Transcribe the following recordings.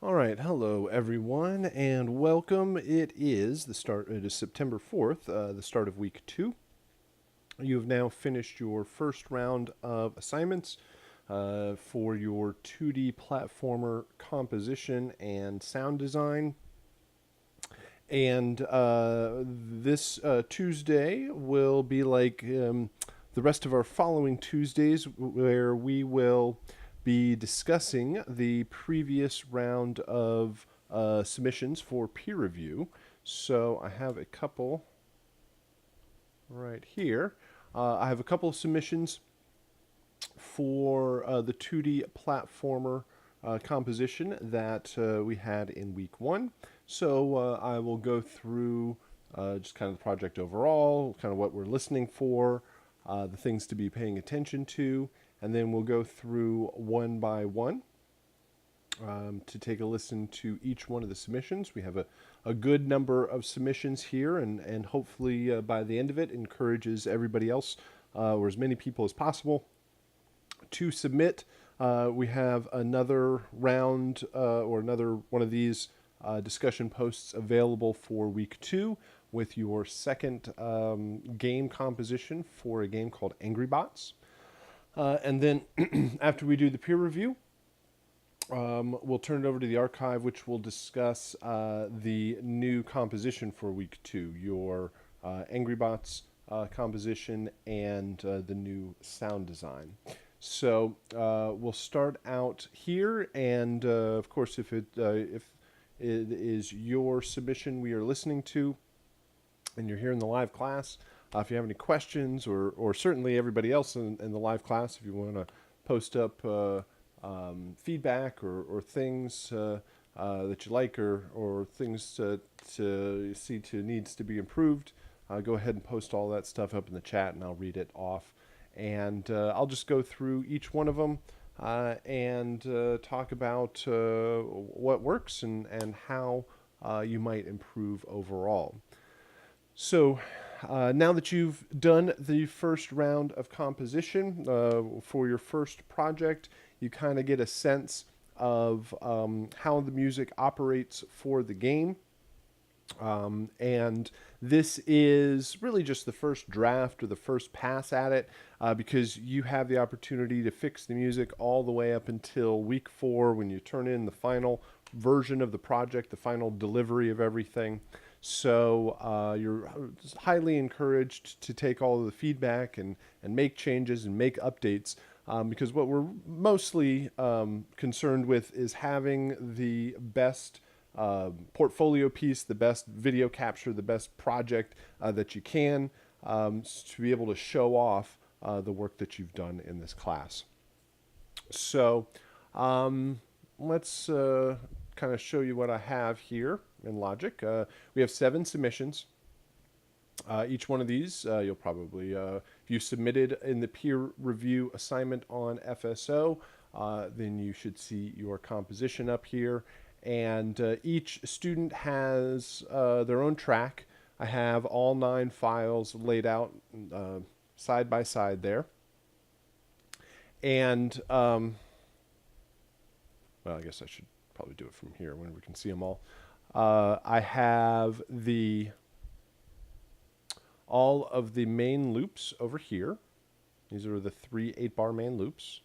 All right, hello everyone, and welcome. It is the start. It is September 4th, the start of week 2. You have now finished your first round of assignments for your 2D platformer composition and sound design. And this Tuesday will be like the rest of our following Tuesdays, where we will be discussing the previous round of submissions for peer review. So I have a couple right here. I have a couple of submissions for the 2D platformer composition that we had in week 1. So I will go through just kind of the project overall, kind of what we're listening for, the things to be paying attention to, and then we'll go through one by one to take a listen to each one of the submissions. We have a good number of submissions here, and hopefully by the end of it encourages everybody else, or as many people as possible, to submit. We have another round or another one of these discussion posts available for week 2 with your second game composition for a game called Angry Bots. And then after we do the peer review, we'll turn it over to the archive, which will discuss the new composition for week 2, your Angry Bots composition and the new sound design. So we'll start out here, and of course, if it is your submission we are listening to, and you're here in the live class, if you have any questions, or certainly everybody else in the live class, if you want to post up feedback or things that you like, or things to see to needs to be improved, go ahead and post all that stuff up in the chat, and I'll read it off. And I'll just go through each one of them and talk about what works and how you might improve overall. So now that you've done the first round of composition for your first project, you kind of get a sense of how the music operates for the game. And this is really just the first draft or the first pass at it, because you have the opportunity to fix the music all the way up until week 4 when you turn in the final version of the project, the final delivery of everything. So you're highly encouraged to take all of the feedback and make changes and make updates, because what we're mostly concerned with is having the best portfolio piece, the best video capture, the best project that you can, to be able to show off the work that you've done in this class. So let's kind of show you what I have here in Logic. We have 7 submissions. Each one of these, you'll probably, if you submitted in the peer review assignment on FSO, then you should see your composition up here. And each student has their own track. I have all 9 files laid out side by side there. And, well, I guess I should probably do it from here when we can see them all. I have all of the main loops over here. These are the 3 8-bar main loops.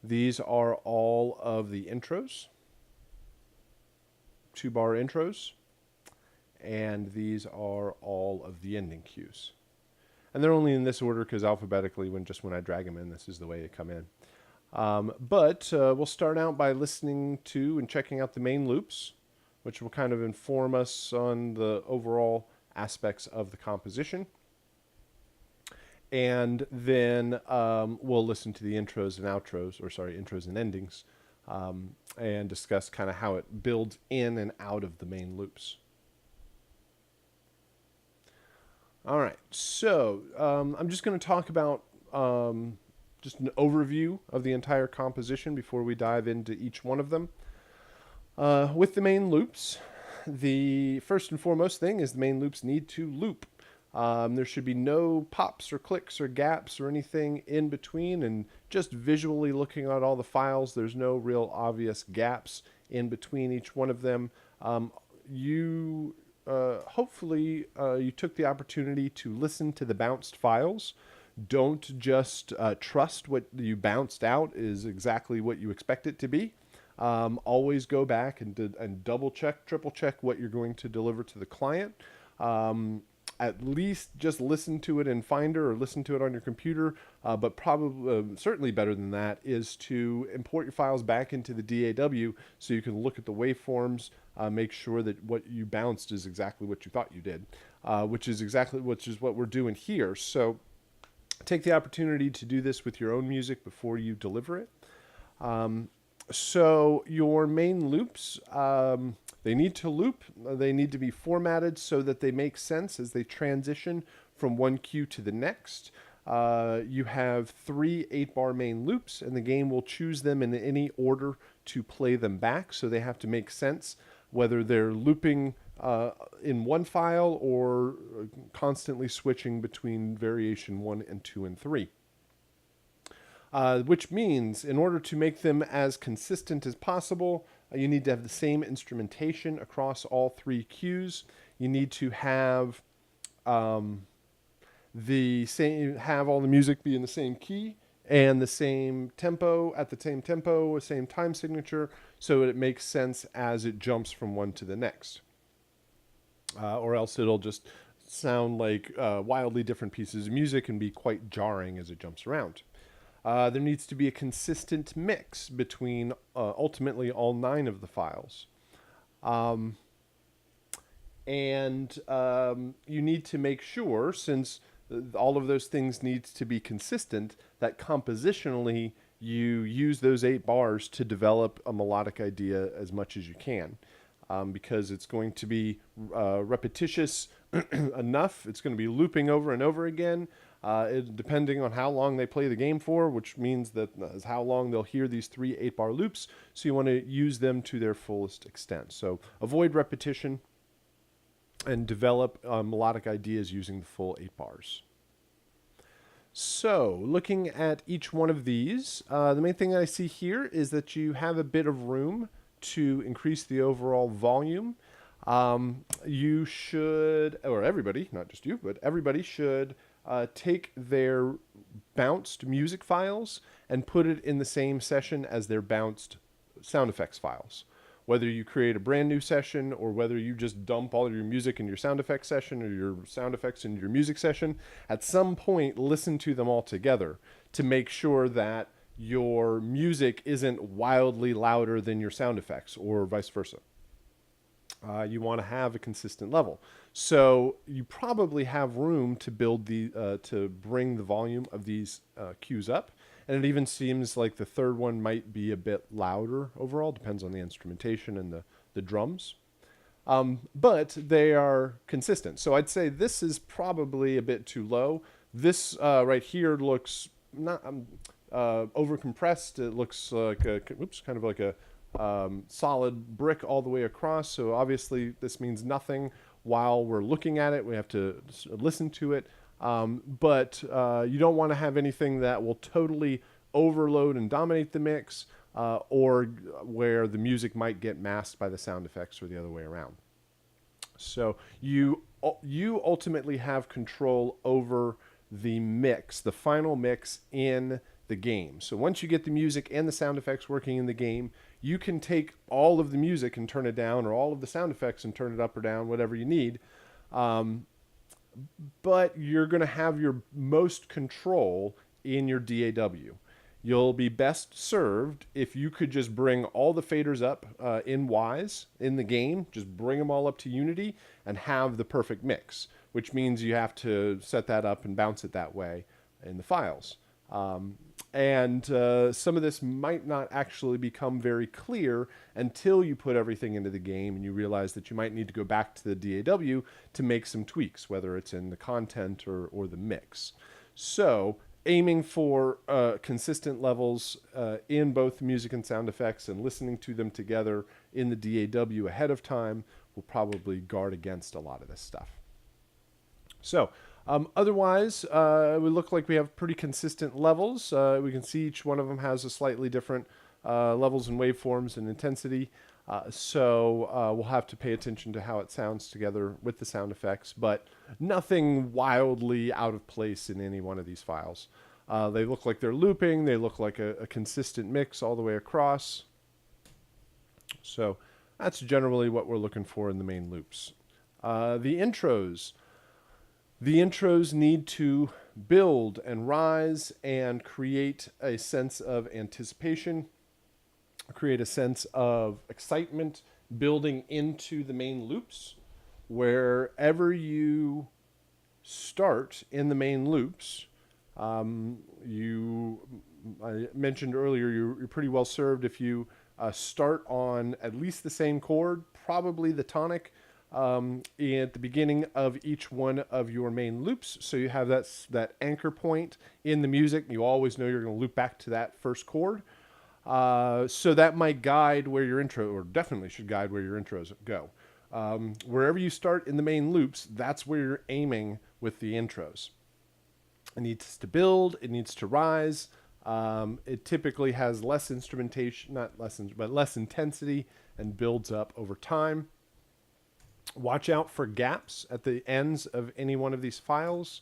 These are all of the intros, 2-bar intros, and these are all of the ending cues. And they're only in this order because alphabetically, when I drag them in, this is the way they come in. But we'll start out by listening to and checking out the main loops, which will kind of inform us on the overall aspects of the composition. And then we'll listen to the intros and outros, intros and endings, and discuss kind of how it builds in and out of the main loops. All right, so I'm just going to talk about just an overview of the entire composition before we dive into each one of them. With the main loops, the first and foremost thing is the main loops need to loop. There should be no pops or clicks or gaps or anything in between, and just visually looking at all the files, there's no real obvious gaps in between each one of them. You hopefully you took the opportunity to listen to the bounced files. Don't just trust what you bounced out is exactly what you expect it to be. Always go back and double check, triple check what you're going to deliver to the client. At least just listen to it in Finder or listen to it on your computer. But probably, certainly better than that is to import your files back into the DAW so you can look at the waveforms, make sure that what you bounced is exactly what you thought you did, which is what we're doing here. So take the opportunity to do this with your own music before you deliver it. So your main loops, they need to loop. They need to be formatted so that they make sense as they transition from one cue to the next. You have 3 8-bar main loops, and the game will choose them in any order to play them back. So they have to make sense, whether they're looping in one file or constantly switching between variation 1 and 2 and 3. Which means in order to make them as consistent as possible, you need to have the same instrumentation across all 3 cues. You need to have have all the music be in the same key and the same tempo, same time signature, so it makes sense as it jumps from one to the next. Or else it'll just sound like wildly different pieces of music and be quite jarring as it jumps around. There needs to be a consistent mix between ultimately all 9 of the files. You need to make sure, since all of those things need to be consistent, that compositionally you use those 8 bars to develop a melodic idea as much as you can. Because it's going to be repetitious enough. It's going to be looping over and over again, depending on how long they play the game for, which means that is how long they'll hear these 3 8-bar loops. So you want to use them to their fullest extent. So avoid repetition and develop melodic ideas using the full 8 bars. So looking at each one of these, the main thing I see here is that you have a bit of room to increase the overall volume. You should, or everybody, not just you, but everybody should take their bounced music files and put it in the same session as their bounced sound effects files. Whether you create a brand new session or whether you just dump all of your music in your sound effects session or your sound effects in your music session, at some point listen to them all together to make sure that your music isn't wildly louder than your sound effects or vice versa. You want to have a consistent level. So you probably have room to build to bring the volume of these cues up. And it even seems like the third one might be a bit louder overall. Depends on the instrumentation and the drums. But they are consistent. So I'd say this is probably a bit too low. This right here looks not over compressed. It looks like kind of like a solid brick all the way across. So obviously this means nothing while we're looking at it. We have to listen to it. But you don't want to have anything that will totally overload and dominate the mix, or where the music might get masked by the sound effects or the other way around. So you ultimately have control over the mix, the final mix in the game. So once you get the music and the sound effects working in the game, you can take all of the music and turn it down, or all of the sound effects and turn it up or down, whatever you need. But you're going to have your most control in your DAW. You'll be best served if you could just bring all the faders up in Wise in the game, just bring them all up to Unity and have the perfect mix, which means you have to set that up and bounce it that way in the files. Some of this might not actually become very clear until you put everything into the game and you realize that you might need to go back to the DAW to make some tweaks, whether it's in the content or the mix. So aiming for consistent levels in both music and sound effects and listening to them together in the DAW ahead of time will probably guard against a lot of this stuff. So Otherwise, it would look like we have pretty consistent levels. We can see each one of them has a slightly different levels and waveforms and intensity. So we'll have to pay attention to how it sounds together with the sound effects, but nothing wildly out of place in any one of these files. They look like they're looping. They look like a consistent mix all the way across. So that's generally what we're looking for in the main loops. The intros. The intros need to build and rise and create a sense of anticipation, create a sense of excitement building into the main loops. Wherever you start in the main loops, I mentioned earlier, you're pretty well served if you start on at least the same chord, probably the tonic, at the beginning of each one of your main loops. So you have that anchor point in the music. You always know you're going to loop back to that first chord. So that might guide where your intro, or definitely should guide where your intros go. Wherever you start in the main loops, that's where you're aiming with the intros. It needs to build, it needs to rise. It typically has less instrumentation, not less, but less intensity, and builds up over time. Watch out for gaps at the ends of any one of these files.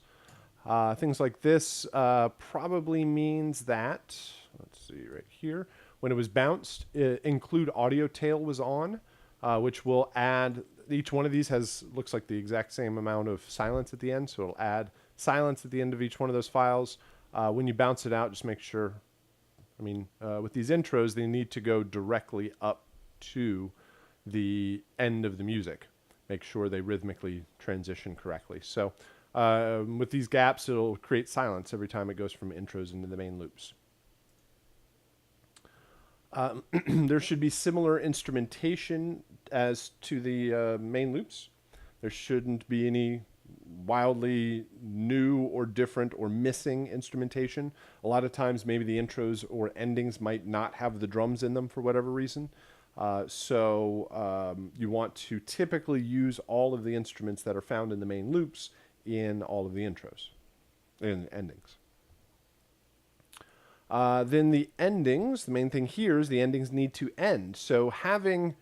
Things like this probably means that, let's see right here, when it was bounced, include audio tail was on, which will add, each one of these looks like the exact same amount of silence at the end, so it'll add silence at the end of each one of those files. When you bounce it out, just make sure, with these intros, they need to go directly up to the end of the music. Make sure they rhythmically transition correctly. So with these gaps, it'll create silence every time it goes from intros into the main loops. There should be similar instrumentation as to the main loops. There shouldn't be any wildly new or different or missing instrumentation. A lot of times maybe the intros or endings might not have the drums in them for whatever reason. So you want to typically use all of the instruments that are found in the main loops in all of the intros and endings. Then the endings, the main thing here is the endings need to end. So having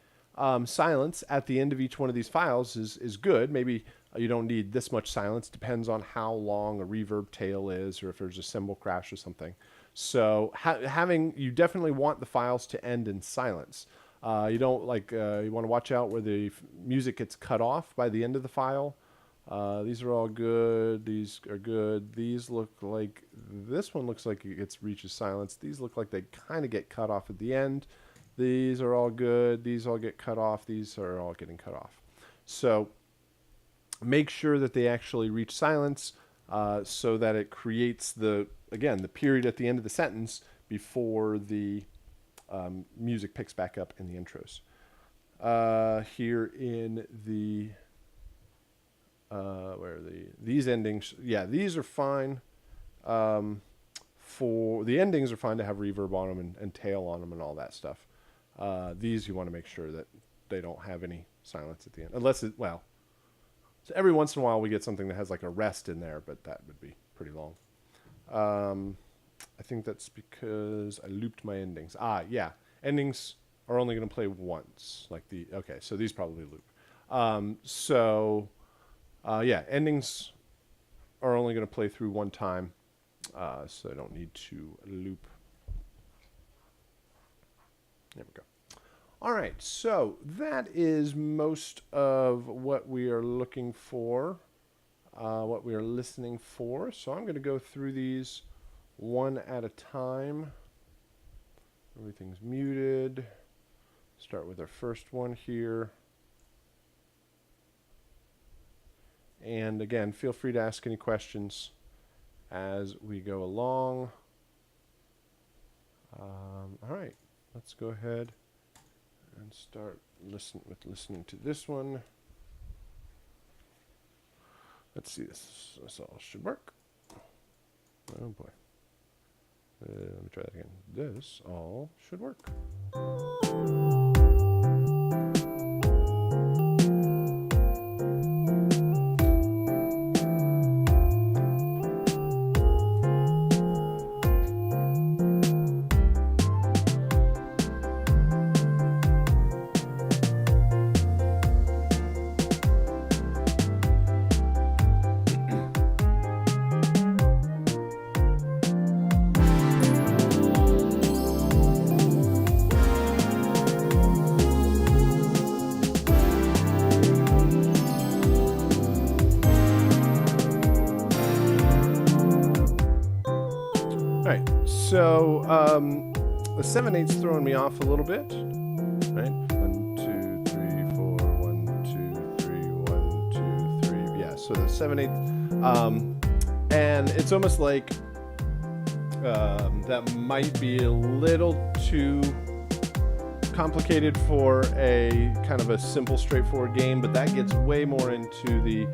silence at the end of each one of these files is good. Maybe you don't need this much silence. Depends on how long a reverb tail is, or if there's a cymbal crash or something. So you definitely want the files to end in silence. You don't you want to watch out where the music gets cut off by the end of the file. These are all good. These are good. These look like, this one looks like it reaches silence. These look like they kind of get cut off at the end. These are all good. These all get cut off. These are all getting cut off. So make sure that they actually reach silence so that it creates the period at the end of the sentence before the music picks back up in the intros. Here in the where are these endings? Yeah, these are fine. For the endings are fine to have reverb on them and tail on them and all that stuff. These you want to make sure that they don't have any silence at the end, unless so every once in a while we get something that has like a rest in there, but that would be pretty long. I think that's because I looped my endings. Yeah, endings are only going to play once. So these probably loop. Yeah, endings are only going to play through one time, so I don't need to loop. There we go. All right, so that is most of what we are looking for, what we are listening for. So I'm going to go through these one at a time. Everything's muted. Start with our first one here. And again, feel free to ask any questions as we go along. All right, let's go ahead and start listening to this one. Let's see, this all should work. Oh boy. Let me try that again. This all should work. So the 7/8's throwing me off a little bit, right? 1, 2, 3, 4, 1, 2, 3, 1, 2, 3. Yeah, so the 7/8, and it's almost like that might be a little too complicated for a kind of a simple, straightforward game, but that gets way more into the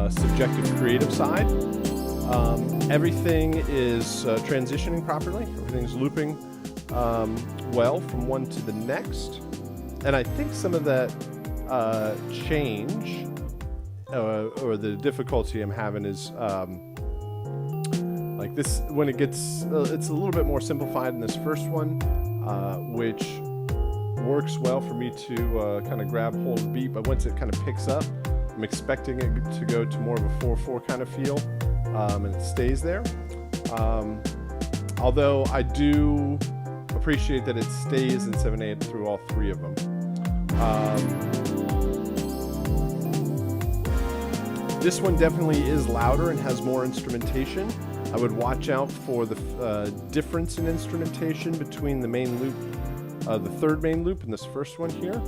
subjective, creative side. Everything is transitioning properly. Everything's looping well from one to the next. And I think some of that change or the difficulty I'm having is like this, when it gets, it's a little bit more simplified in this first one, which works well for me to kind of grab hold of the beat. But once it kind of picks up, I'm expecting it to go to more of a 4/4 kind of feel, and it stays there. Although I do appreciate that it stays in 7/8 through all three of them. This one definitely is louder and has more instrumentation. I would watch out for the difference in instrumentation between the main loop, the third main loop, and this first one here.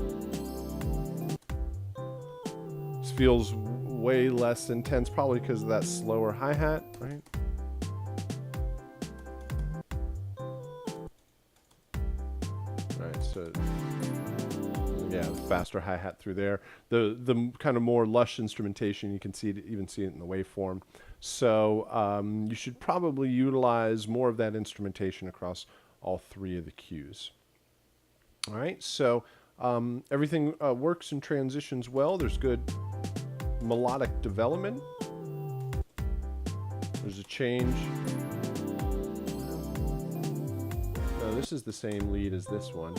This feels way less intense, probably because of that slower hi-hat, right? Alright, so yeah, the faster hi-hat through there. The kind of more lush instrumentation, you can even see it in the waveform. So you should probably utilize more of that instrumentation across all three of the cues. All right, so everything works and transitions well. There's good melodic development. There's a change. No, this is the same lead as this one.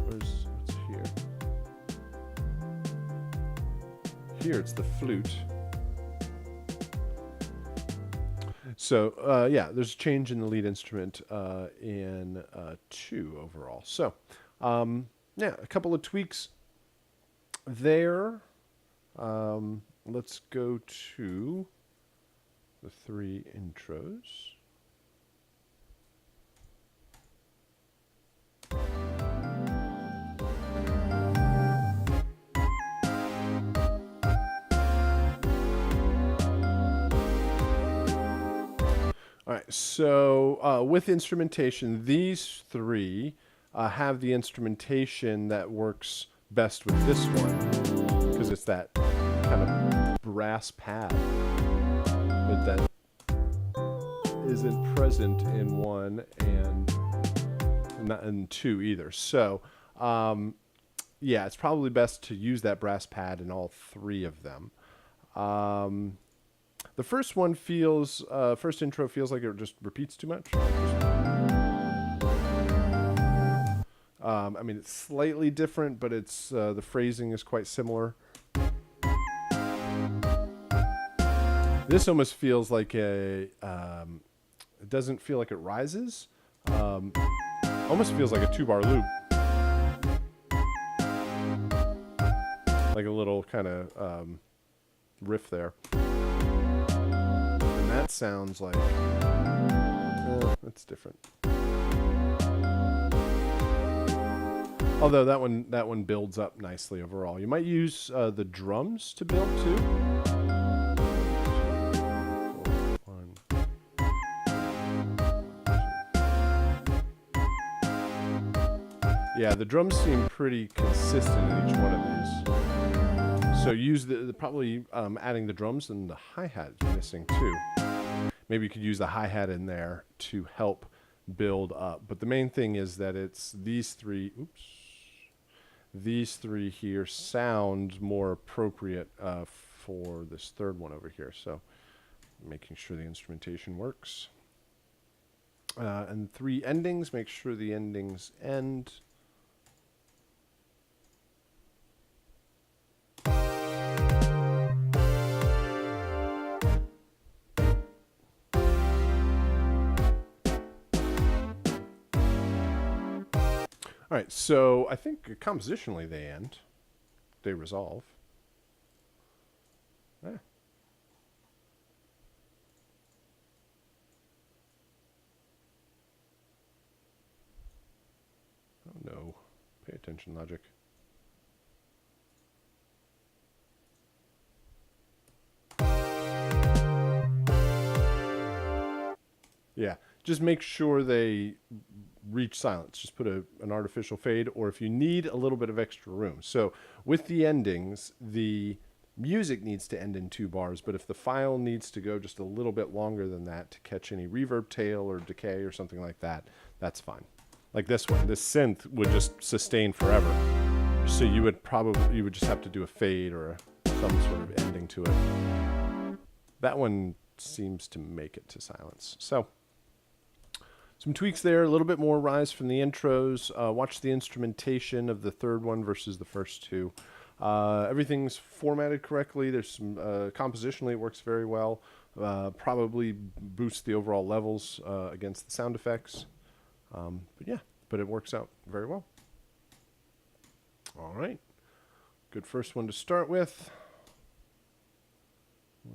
What's here? Here it's the flute. So yeah, there's a change in the lead instrument in 2 overall. So yeah, a couple of tweaks there. Let's go to the 3 intros. All right, so with instrumentation, these 3 have the instrumentation that works best with this one, because it's that kind of brass pad, but that isn't present in 1 and not in 2 either. So yeah, it's probably best to use that brass pad in all 3 of them. The first one feels, first intro feels like it just repeats too much. I mean, it's slightly different, but it's the phrasing is quite similar. This almost feels like a, it doesn't feel like it rises. Almost feels like a 2-bar loop. Like a little kind of riff there. And that sounds like, that's different. Although that one builds up nicely overall. You might use the drums to build too. Yeah, the drums seem pretty consistent in each one of these. So use probably adding the drums, and the hi-hat is missing too. Maybe you could use the hi-hat in there to help build up. But the main thing is that it's these 3. Oops. These 3 here sound more appropriate for this third one over here. So making sure the instrumentation works. And 3 endings, make sure the endings end. All right, so I think compositionally they end. They resolve. Yeah. change in Logic. Yeah, just make sure they reach silence. Just put an artificial fade, or if you need a little bit of extra room. So with the endings, the music needs to end in 2 bars, but if the file needs to go just a little bit longer than that to catch any reverb tail or decay or something like that, that's fine. Like this one, this synth would just sustain forever. So you would just have to do a fade or some sort of ending to it. That one seems to make it to silence. So some tweaks there, a little bit more rise from the intros. Watch the instrumentation of the third one versus the first 2. Everything's formatted correctly. There's some compositionally, it works very well. Probably boosts the overall levels against the sound effects. But it works out very well. All right, good first one to start with.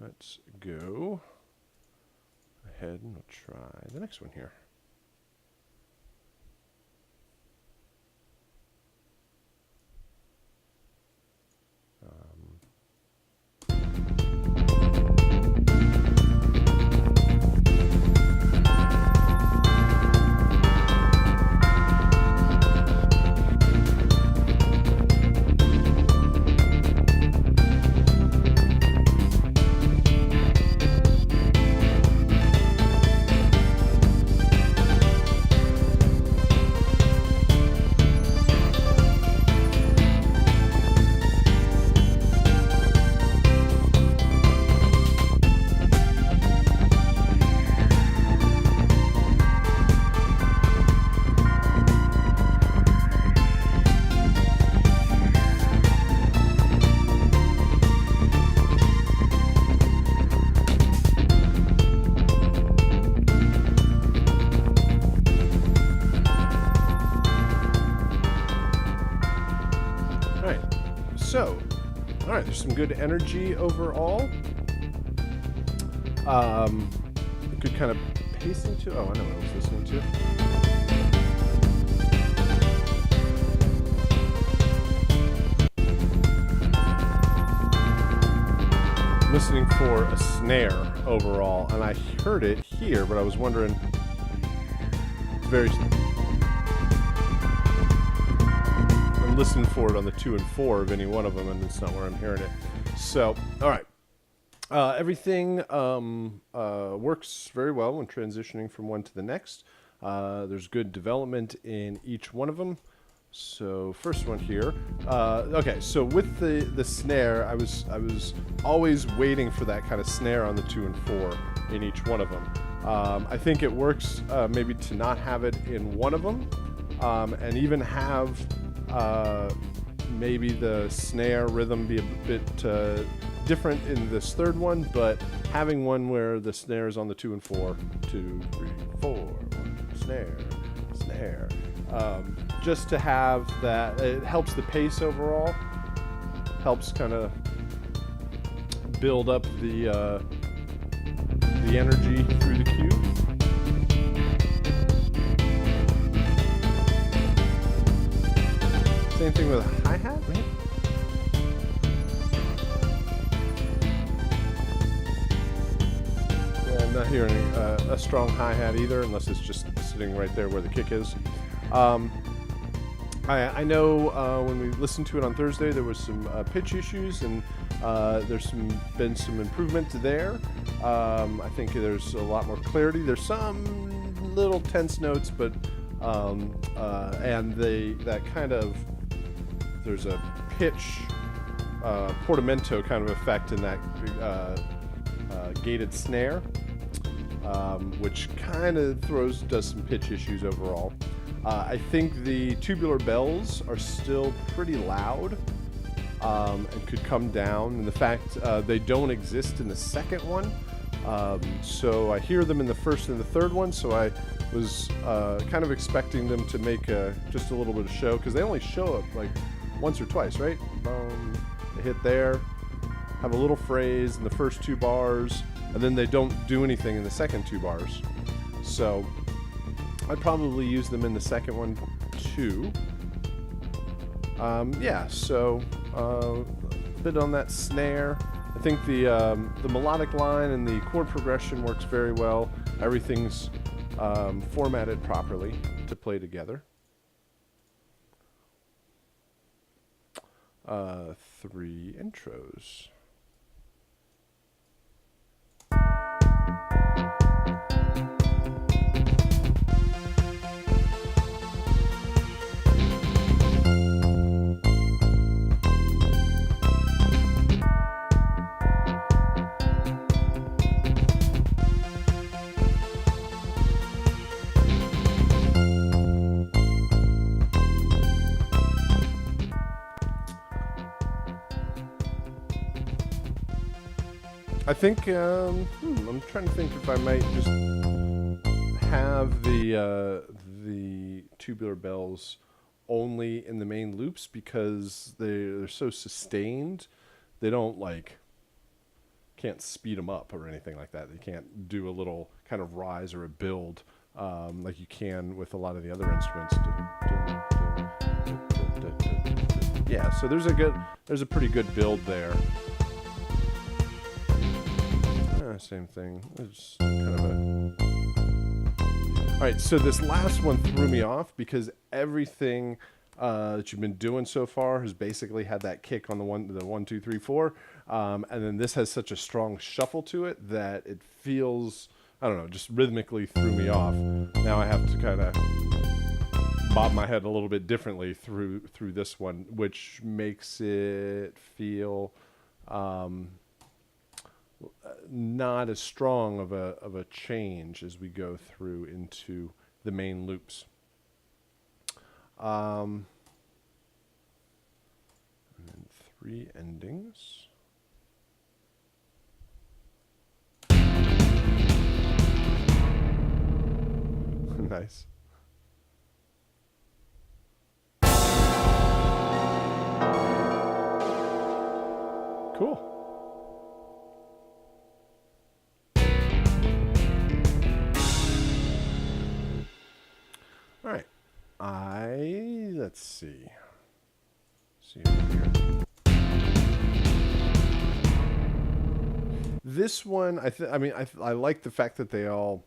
Let's go ahead and we'll try the next one here. So, all right, there's some good energy overall. Good kind of pacing to. Oh, I know what I was listening to. Listening for a snare overall, and I heard it here, but I was wondering. Very. I'm listening for it on the 2 and 4 of any one of them, and it's not where I'm hearing it. So, all right. Everything works very well when transitioning from one to the next. There's good development in each one of them. So first one here. Okay, so with the snare, I was always waiting for that kind of snare on the 2 and 4 in each one of them. I think it works maybe to not have it in one of them, and even have maybe the snare rhythm be a bit different in this third one, but having one where the snare is on the 2 and 4, 2, 3, 4, 1, snare, snare. Just to have that, it helps the pace overall, helps kind of build up the energy through the cue. Same thing with a hi-hat, right? Yeah, I'm not hearing a strong hi-hat either, unless it's just sitting right there where the kick is. I know when we listened to it on Thursday, there was some pitch issues, and there's been some improvement there. I think there's a lot more clarity. There's some little tense notes, but and that kind of, there's a pitch portamento kind of effect in that gated snare, which kind of does some pitch issues overall. I think the tubular bells are still pretty loud and could come down. And the fact they don't exist in the second one, so I hear them in the first and the third one. So I was kind of expecting them to make just a little bit of show, because they only show up like once or twice, right? They hit there, have a little phrase in the first 2 bars, and then they don't do anything in the second 2 bars. So I'd probably use them in the second one too. Yeah, so a bit on that snare. I think the melodic line and the chord progression works very well. Everything's formatted properly to play together. 3 intros. I think I'm trying to think if I might just have the tubular bells only in the main loops because they're so sustained. They don't can't speed them up or anything like that. They can't do a little kind of rise or a build like you can with a lot of the other instruments. Yeah, so there's a pretty good build there. Same thing. It's kind of All right, so this last one threw me off because everything that you've been doing so far has basically had that kick on the 1, 2, 3, 4, and then this has such a strong shuffle to it that it feels, I don't know, just rhythmically threw me off. Now I have to kind of bob my head a little bit differently through this one, which makes it feel not as strong of a change as we go through into the main loops. And then 3 endings. Nice. Cool. All right. Let's see. See over here. This one, I like the fact that they all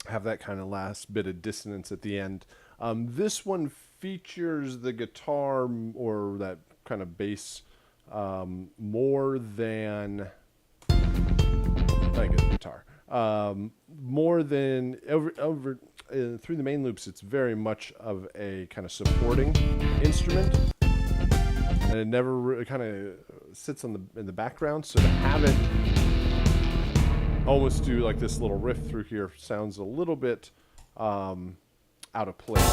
have that kind of last bit of dissonance at the end. This one features the guitar or that kind of bass more than I guess guitar. More than over through the main loops, it's very much of a kind of supporting instrument, and it never kind of sits in the background. So to have it almost do like this little riff through here sounds a little bit out of place.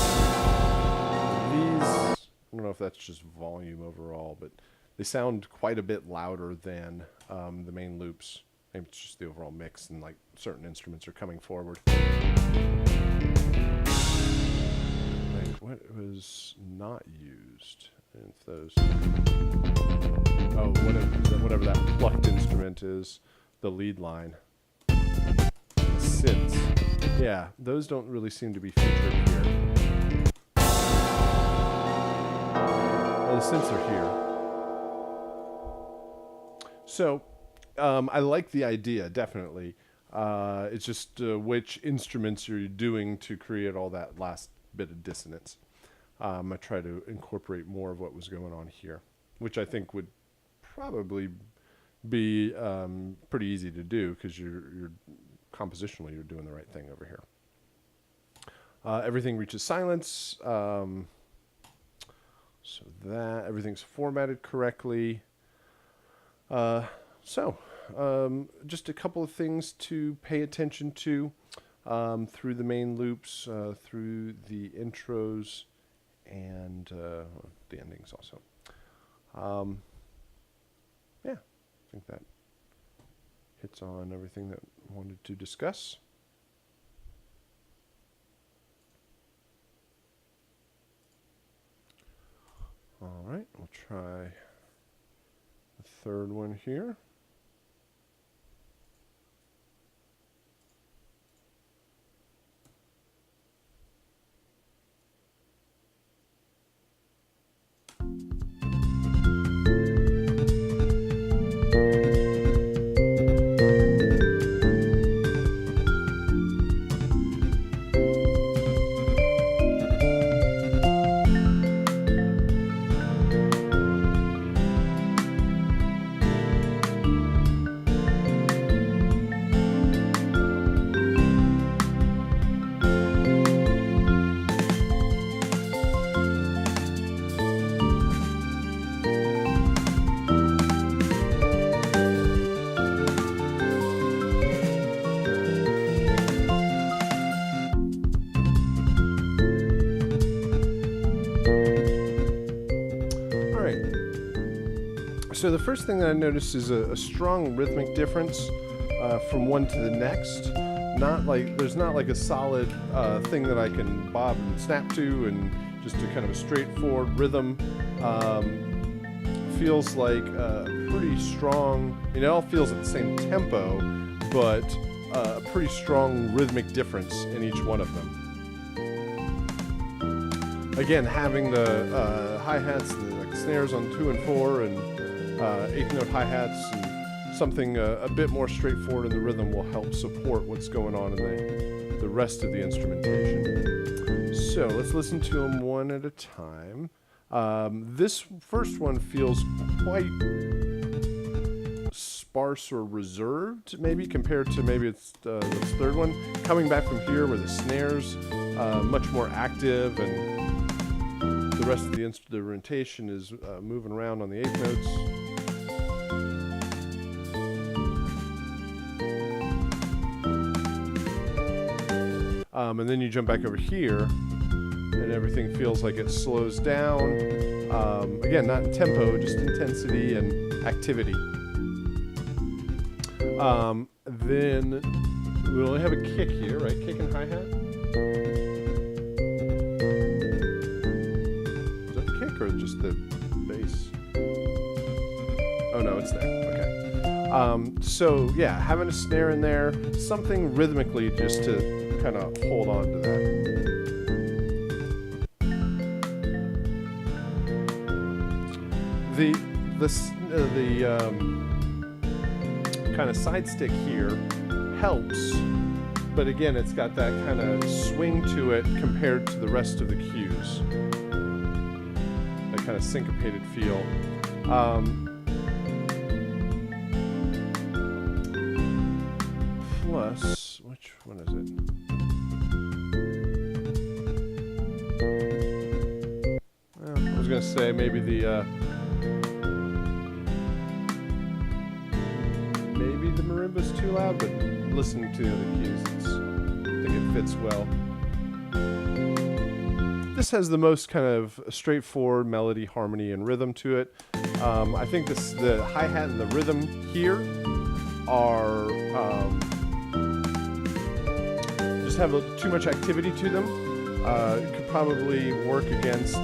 These, I don't know if that's just volume overall, but they sound quite a bit louder than the main loops. Maybe it's just the overall mix and like certain instruments are coming forward. Like what was not used? If those, oh, whatever that plucked instrument is, the lead line. Synths. Yeah, those don't really seem to be featured here. Well, the synths are here. So, I like the idea, definitely. It's just which instruments you're doing to create all that last bit of dissonance. I try to incorporate more of what was going on here, which I think would probably be pretty easy to do because you're compositionally you're doing the right thing over here. Everything reaches silence, so that everything's formatted correctly. Just a couple of things to pay attention to through the main loops, through the intros, and the endings also. Yeah, I think that hits on everything that I wanted to discuss. All right, we'll try the third one here. So the first thing that I noticed is a strong rhythmic difference from one to the next. There's not like a solid thing that I can bob and snap to, and just a kind of a straightforward rhythm. Feels like pretty strong. It all feels at the same tempo, but a pretty strong rhythmic difference in each one of them. Again, having the hi-hats and like snares on 2 and 4 and eighth note hi-hats and something a bit more straightforward in the rhythm will help support what's going on in the rest of the instrumentation. So let's listen to them one at a time. This first one feels quite sparse or reserved, maybe, compared to maybe it's this third one. Coming back from here where the snares much more active, and the rest of the instrumentation is moving around on the eighth notes. And then you jump back over here, and everything feels like it slows down. Again, not in tempo, just intensity and activity. Then we only have a kick here, right? Kick and hi-hat. Is that the kick or just the bass? Oh no, it's there. Okay. So yeah, having a snare in there, something rhythmically just to kind of hold on to that. The kind of side stick here helps, but again, it's got that kind of swing to it compared to the rest of the cues. That kind of syncopated feel. Plus, which one is it? Well, I was going to say maybe the marimba's too loud, but listening to the other cues, I think it fits well. This has the most kind of straightforward melody, harmony, and rhythm to it. I think the hi-hat and the rhythm here are just have too much activity to them. It could probably work against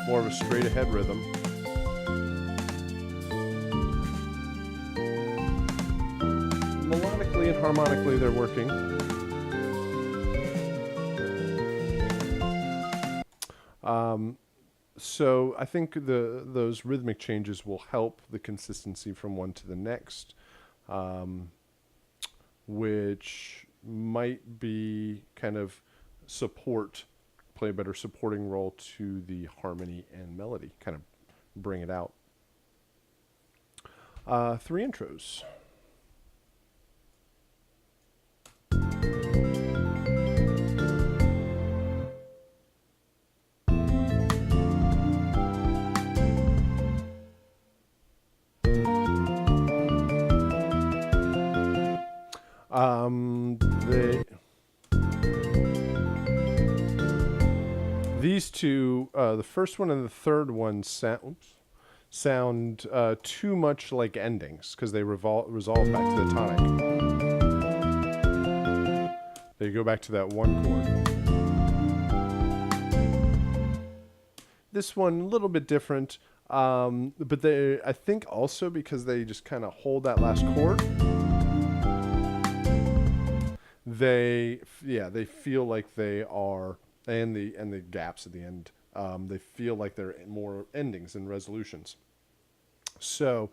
more of a straight-ahead rhythm. Melodically and harmonically, they're working. So I think those rhythmic changes will help the consistency from one to the next, which might be kind of play a better supporting role to the harmony and melody, kind of bring it out. 3 intros. These two, the first one and the third one sound too much like endings because they resolve back to the tonic. They go back to that one chord. This one a little bit different, but I think also because they just kind of hold that last chord. They feel like they are, and the gaps at the end, they feel like they're more endings and resolutions. So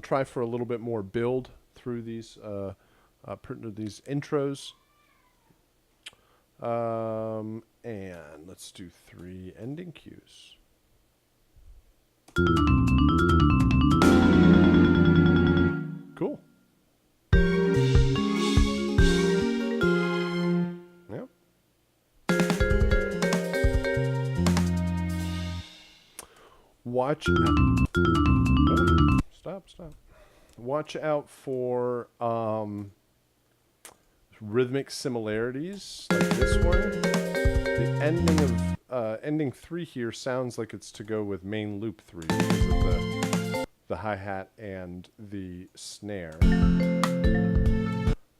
try for a little bit more build through these intros. And let's do 3 ending cues. Cool. Yep. Watch out. Oh, stop. Watch out for rhythmic similarities like this one. The ending of ending 3 here sounds like it's to go with main loop 3 because of the hi-hat and the snare.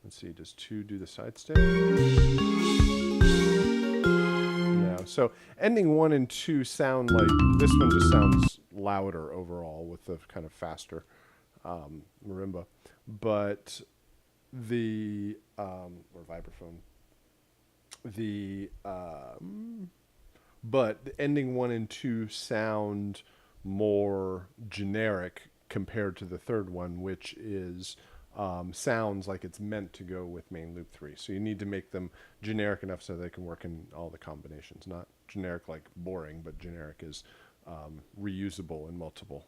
Let's see, does 2 do the side step? No. So ending 1 and 2 sound like, this one just sounds louder overall with the kind of faster marimba. But the, or vibraphone. But the ending 1 and 2 sound more generic compared to the third one, which is sounds like it's meant to go with main loop 3. So you need to make them generic enough so they can work in all the combinations. Not generic like boring, but generic is reusable in multiple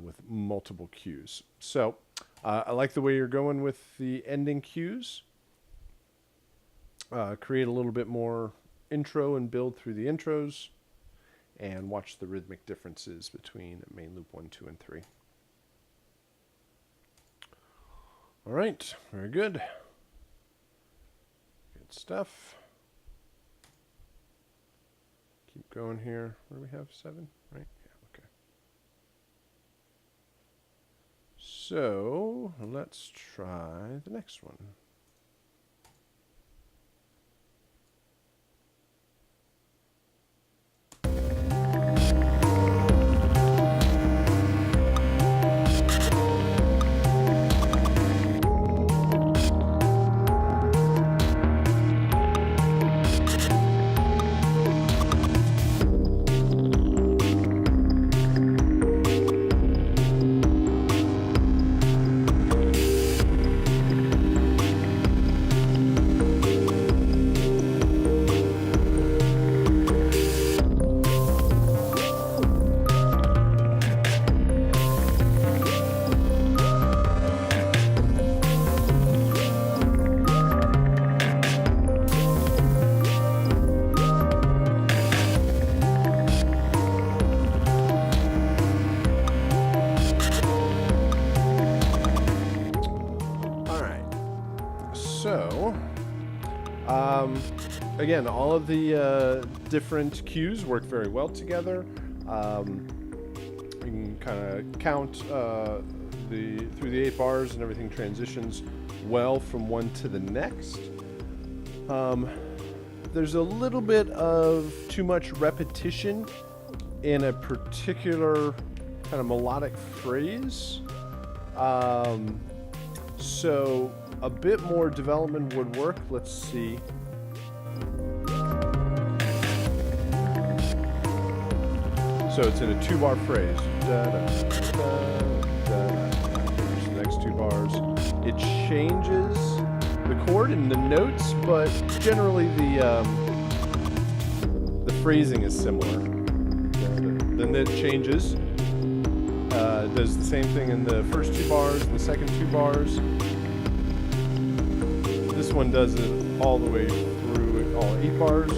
with multiple cues. So I like the way you're going with the ending cues. Create a little bit more intro and build through the intros, and watch the rhythmic differences between main loop 1, 2, and 3. All right, very good. Good stuff. Keep going here. What do we have? 7, right? Yeah, okay. So let's try the next one. So, again, all of the different cues work very well together. You can kind of count through the 8 bars, and everything transitions well from one to the next. There's a little bit of too much repetition in a particular kind of melodic phrase. So a bit more development would work. Let's see. So it's in a 2-bar phrase. Da, da, da, da, da. There's the next 2 bars. It changes the chord and the notes, but generally the phrasing is similar. Then it changes. Does the same thing in the first 2 bars and the second 2 bars. This one does it all the way through all 8 bars.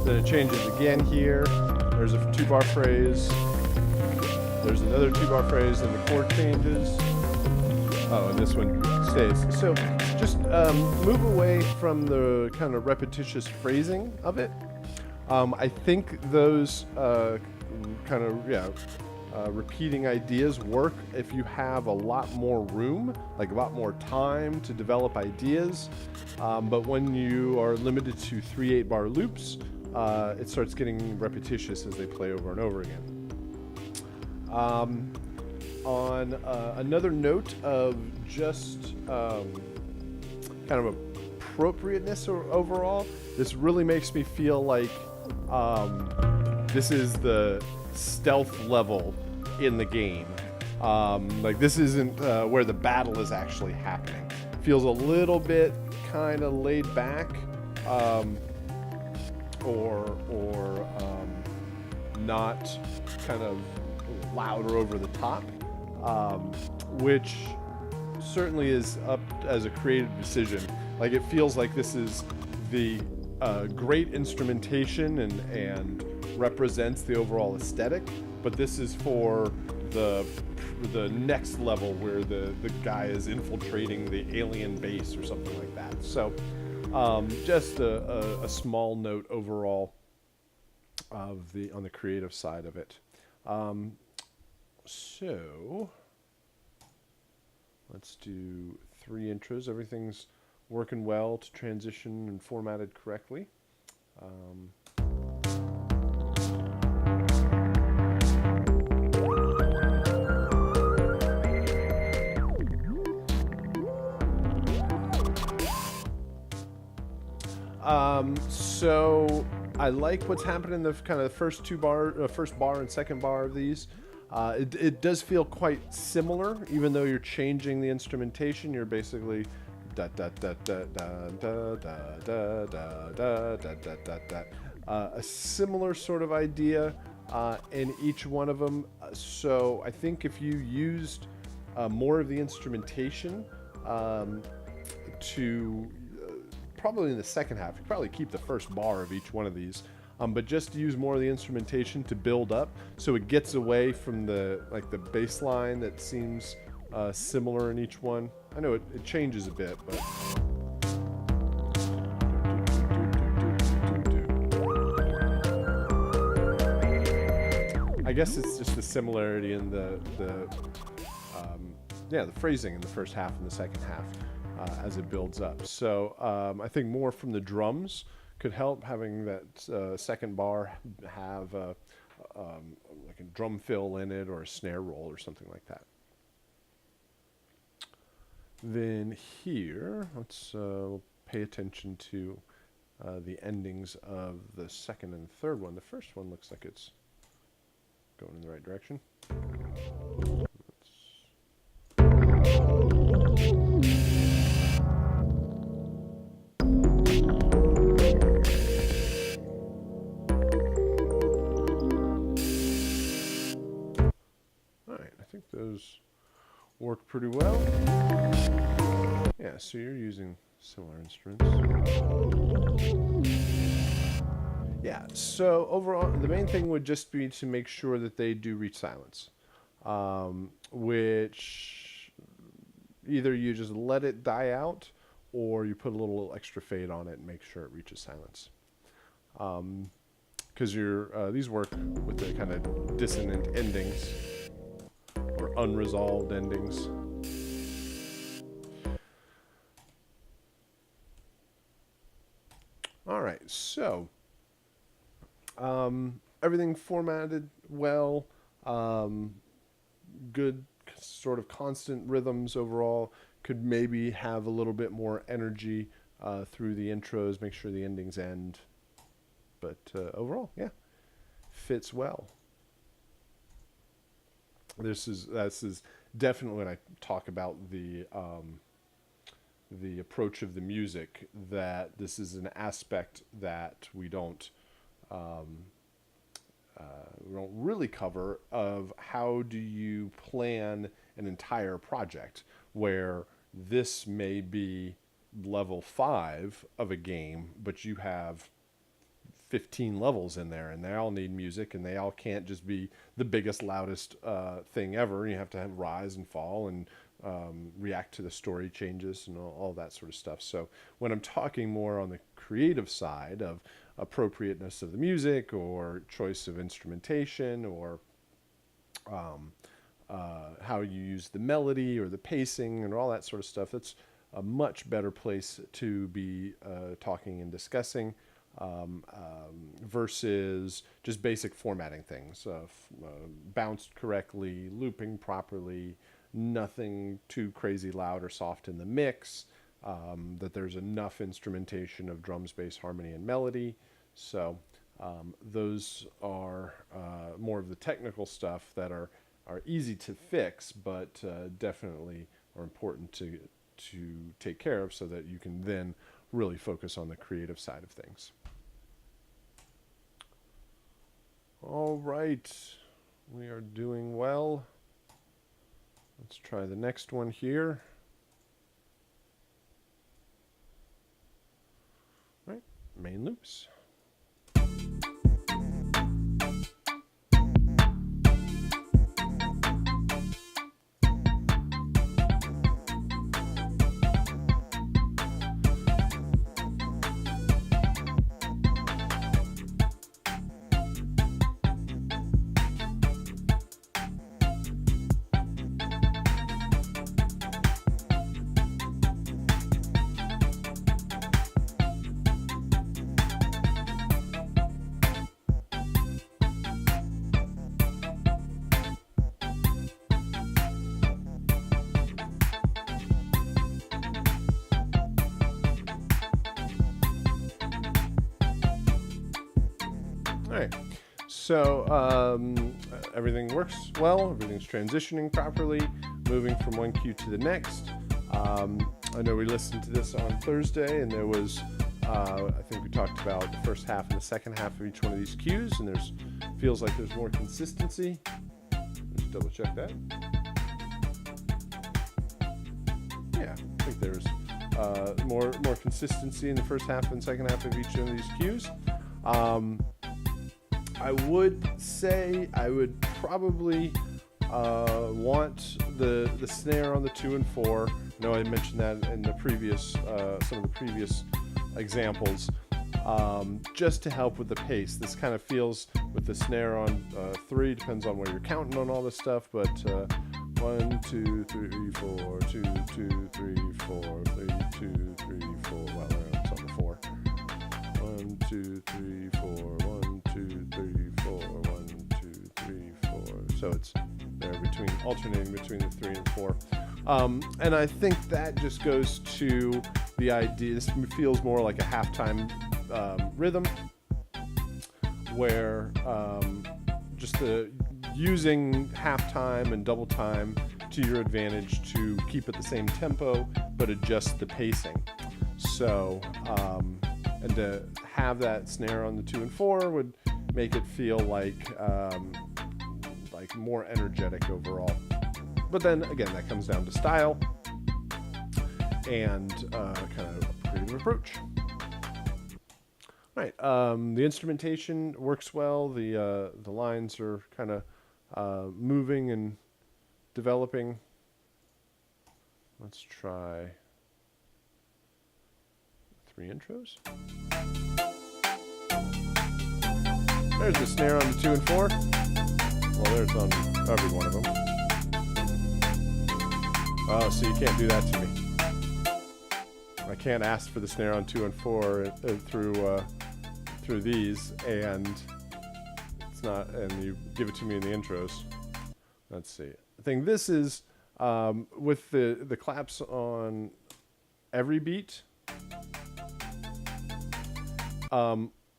Then it changes again here. There's a 2-bar phrase. There's another 2-bar phrase, and the chord changes. Oh, and this one stays. So just move away from the kind of repetitious phrasing of it. I think those repeating ideas work if you have a lot more room, like a lot more time to develop ideas. But when you are limited to 3 8-bar loops, it starts getting repetitious as they play over and over again. On another note of just kind of appropriateness overall, this really makes me feel like this is the stealth level in the game. Like this isn't where the battle is actually happening. Feels a little bit kind of laid back, or not kind of loud or over the top, which certainly is up as a creative decision. Like it feels like this is the great instrumentation and represents the overall aesthetic, but this is for the next level where the guy is infiltrating the alien base or something like that. So just a small note overall of on the creative side of it. So let's do 3 intros. Everything's working well to transition and formatted correctly. So I like what's happening in the kind of the first bar and second bar of these. It does feel quite similar, even though you're changing the instrumentation. You're basically da da da da da da da da da da da da da. A similar sort of idea in each one of them. So I think if you used more of the instrumentation to probably in the second half, you probably keep the first bar of each one of these. But just use more of the instrumentation to build up, so it gets away from the bass line that seems similar in each one. I know it changes a bit, but I guess it's just the similarity in the phrasing in the first half and the second half as it builds up. So I think more from the drums could help, having that second bar have like a drum fill in it or a snare roll or something like that. Then here, let's pay attention to the endings of the second and third one. The first one looks like it's going in the right direction. Those work pretty well. Yeah, so you're using similar instruments. Yeah, so overall, the main thing would just be to make sure that they do reach silence, which either you just let it die out or you put a little extra fade on it and make sure it reaches silence. Because these work with the kind of dissonant endings or unresolved endings. All right, so everything formatted well, good sort of constant rhythms overall. Could maybe have a little bit more energy through the intros, make sure the endings end. But overall, yeah, fits well. This is definitely when I talk about the approach of the music, that this is an aspect that we don't really cover, of how do you plan an entire project, where this may be level 5 of a game, but you have 15 levels in there, and they all need music, and they all can't just be the biggest, loudest thing ever. You have to have rise and fall and react to the story changes and all that sort of stuff. So when I'm talking more on the creative side of appropriateness of the music, or choice of instrumentation, or how you use the melody or the pacing and all that sort of stuff, that's a much better place to be talking and discussing. Versus just basic formatting things, bounced correctly, looping properly, nothing too crazy loud or soft in the mix, that there's enough instrumentation of drums, bass, harmony, and melody. So those are more of the technical stuff that are easy to fix, but definitely are important to take care of, so that you can then really focus on the creative side of things. All right, we are doing well. Let's try the next one here. All right, main loops. So everything works well. Everything's transitioning properly, moving from one cue to the next. I know we listened to this on Thursday, and there was, I think we talked about the first half and the second half of each one of these cues, and feels like there's more consistency. Let's double check that. Yeah, I think there's more consistency in the first half and second half of each one of these cues. I would say I would probably want the snare on the 2 and 4. I know I mentioned that in the previous some of the previous examples, just to help with the pace. This kind of feels with the snare on 3, depends on where you're counting on all this stuff, but 1, 2, 3, 4, 2, 2, 3, 4, 3, 2, 3, 4. Well, it's on the 4. 1, 2, 3, 4. 1, 2, 3, 4. 1, 2, 3, 4. So it's there alternating between the 3 and 4. And I think that just goes to the idea. This feels more like a halftime rhythm, where just using halftime and double time to your advantage to keep at the same tempo but adjust the pacing. So and to have that snare on the 2 and 4 would make it feel like more energetic overall. But then again, that comes down to style and kind of a creative approach. All right, the instrumentation works well. The lines are kind of moving and developing. Let's try 3 intros. There's the snare on the 2 and 4. Well, there's on every one of them. Oh, so you can't do that to me. I can't ask for the snare on 2 and 4 through these, and it's not. And you give it to me in the intros. Let's see. I think this is with the claps on every beat.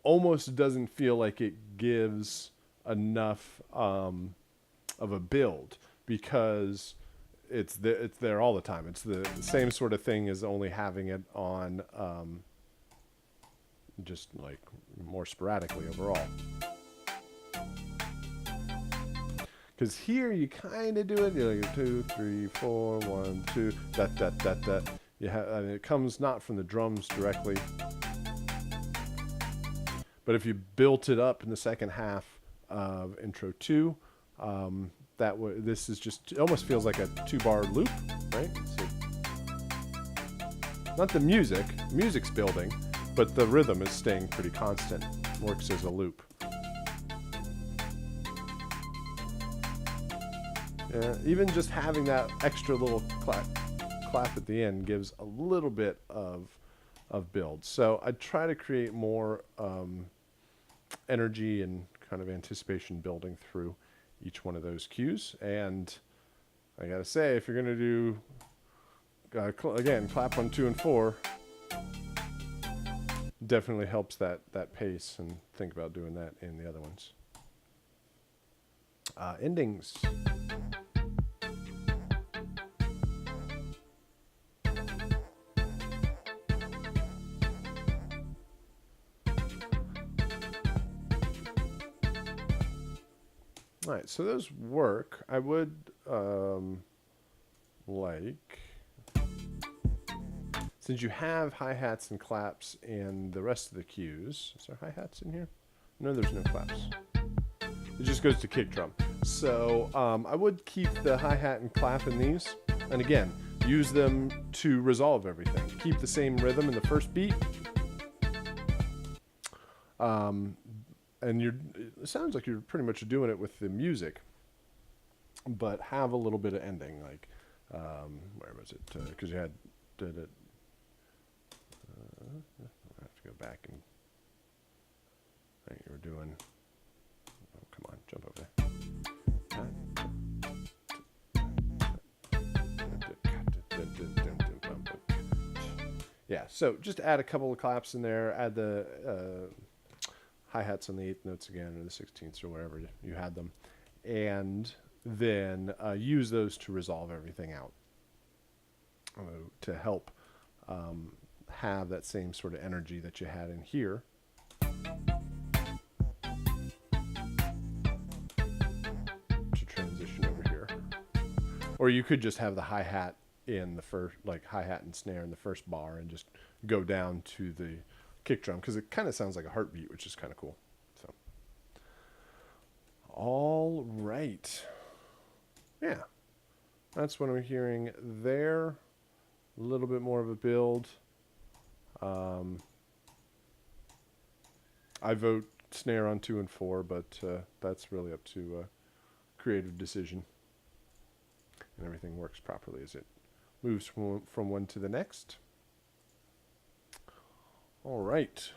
Almost doesn't feel like it gives enough of a build, because it's there all the time. It's the same sort of thing as only having it on just like more sporadically overall. Because here you kind of do it. You're like 2, 3, 4, 1, 2. That. You have. I mean, it comes not from the drums directly, but if you built it up in the second half of intro 2, this is just, it almost feels like a 2-bar loop, right? So not the music's building, but the rhythm is staying pretty constant. Works as a loop. Even just having that extra little clap at the end gives a little bit of build. So I try to create more energy and kind of anticipation building through each one of those cues. And I gotta say, if you're gonna do again clap on 2 and 4, definitely helps that pace, and think about doing that in the other ones. Endings. All right, so those work. I would since you have hi-hats and claps in the rest of the cues. Is there hi-hats in here? No, there's no claps. It just goes to kick drum. So I would keep the hi-hat and clap in these, and again, use them to resolve everything. Keep the same rhythm in the first beat. And it sounds like you're pretty much doing it with the music, but have a little bit of ending, like where was it? Because you did it. I have to go back and. I think you were doing. Oh, come on, jump over there. Yeah, so just add a couple of claps in there. Add the hi-hats on the 8th notes again, or the 16ths, or wherever you had them, and then use those to resolve everything out to help have that same sort of energy that you had in here. To transition over here. Or you could just have the hi-hat in the first, like hi-hat and snare in the first bar, and just go down to the kick drum, because it kind of sounds like a heartbeat, which is kind of cool. So, all right. Yeah. That's what I'm hearing there. A little bit more of a build. I vote snare on 2 and 4, but that's really up to creative decision. And everything works properly as it moves from one to the next. All right.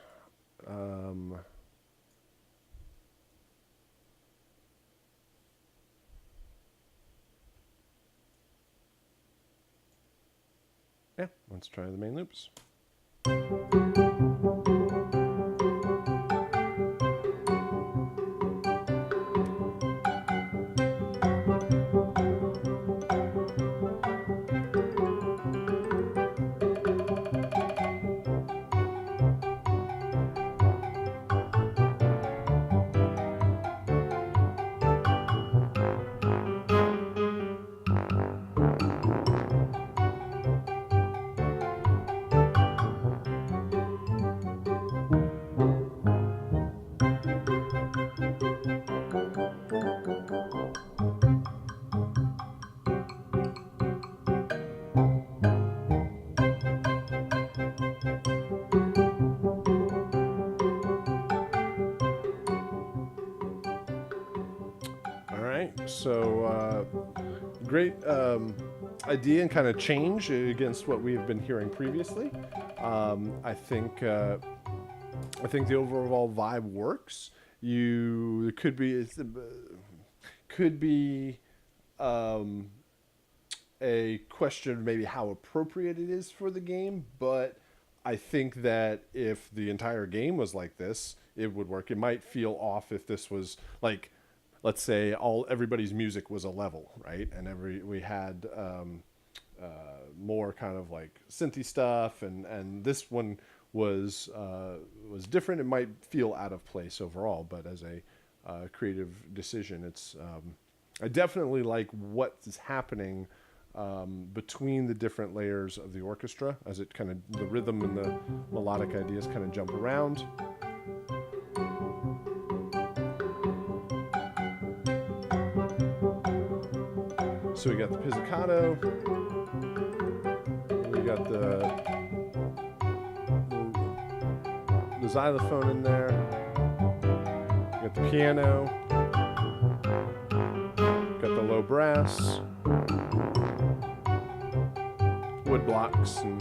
Yeah, let's try the main loops. So great idea and kind of change against what we've been hearing previously. I think the overall vibe works. It could be a question of maybe how appropriate it is for the game, but I think that if the entire game was like this, it would work. It might feel off if this was like, let's say everybody's music was a level, right? And we had more kind of like synthy stuff, and this one was different. It might feel out of place overall, but as a creative decision, it's I definitely like what is happening between the different layers of the orchestra, as it kind of, the rhythm and the melodic ideas kind of jump around. So we got the pizzicato, we got the xylophone in there, we got the piano, got the low brass, wood blocks, and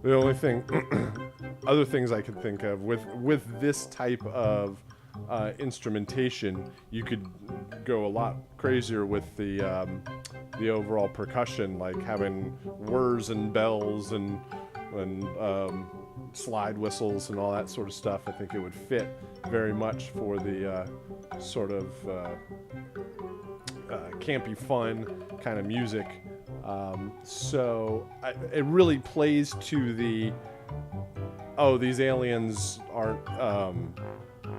the only thing, other things I could think of with this type of instrumentation, you could go a lot crazier with the overall percussion, like having whirs and bells and slide whistles and all that sort of stuff. I think it would fit very much for the sort of campy fun kind of music. So it really plays to the, oh, these aliens aren't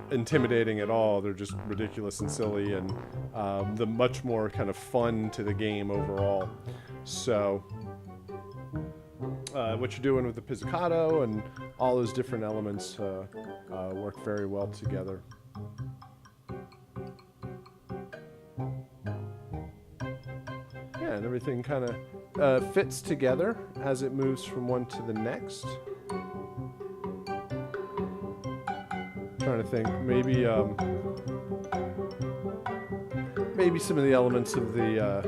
intimidating at all, they're just ridiculous and silly, and the much more kind of fun to the game overall. So what you're doing with the pizzicato and all those different elements work very well together. Yeah, and everything kind of fits together as it moves from one to the next. Trying to think, maybe some of the elements of the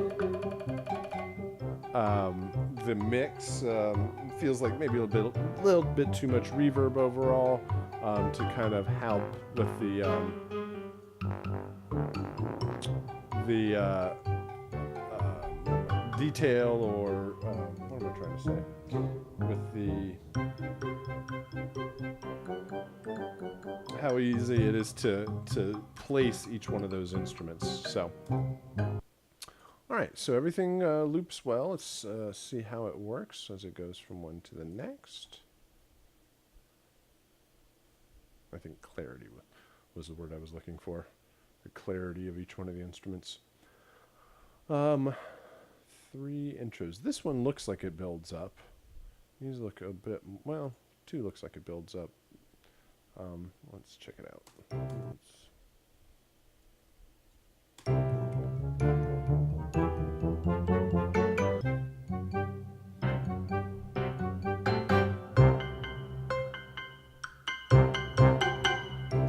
mix feels like maybe a little bit too much reverb overall to kind of help with the detail, or what am am I trying to say? With the how easy it is to place each one of those instruments. So, all right, so everything loops well. Let's see how it works as it goes from one to the next. I think clarity was the word I was looking for. The clarity of each one of the instruments. 3 intros. This one looks like it builds up. These look a bit, well, 2 looks like it builds up. Let's check it out.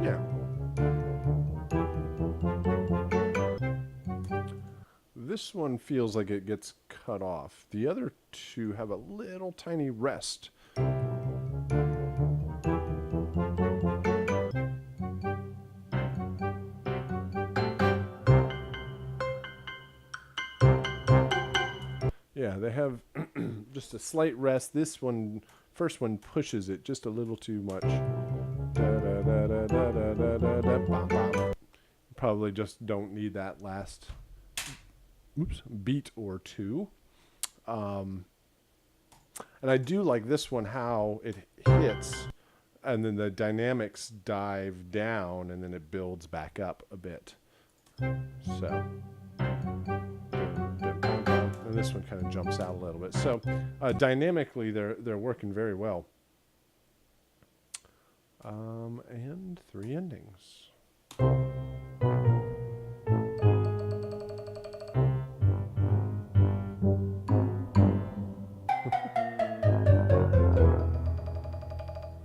Yeah. This one feels like it gets cut off. The other 2 have a little tiny rest. Yeah, they have just a slight rest. This one, first one pushes it just a little too much. Probably just don't need that last beat or 2. And I do like this one, how it hits and then the dynamics dive down and then it builds back up a bit. So, and this one kind of jumps out a little bit. So dynamically they're working very well. And 3 endings.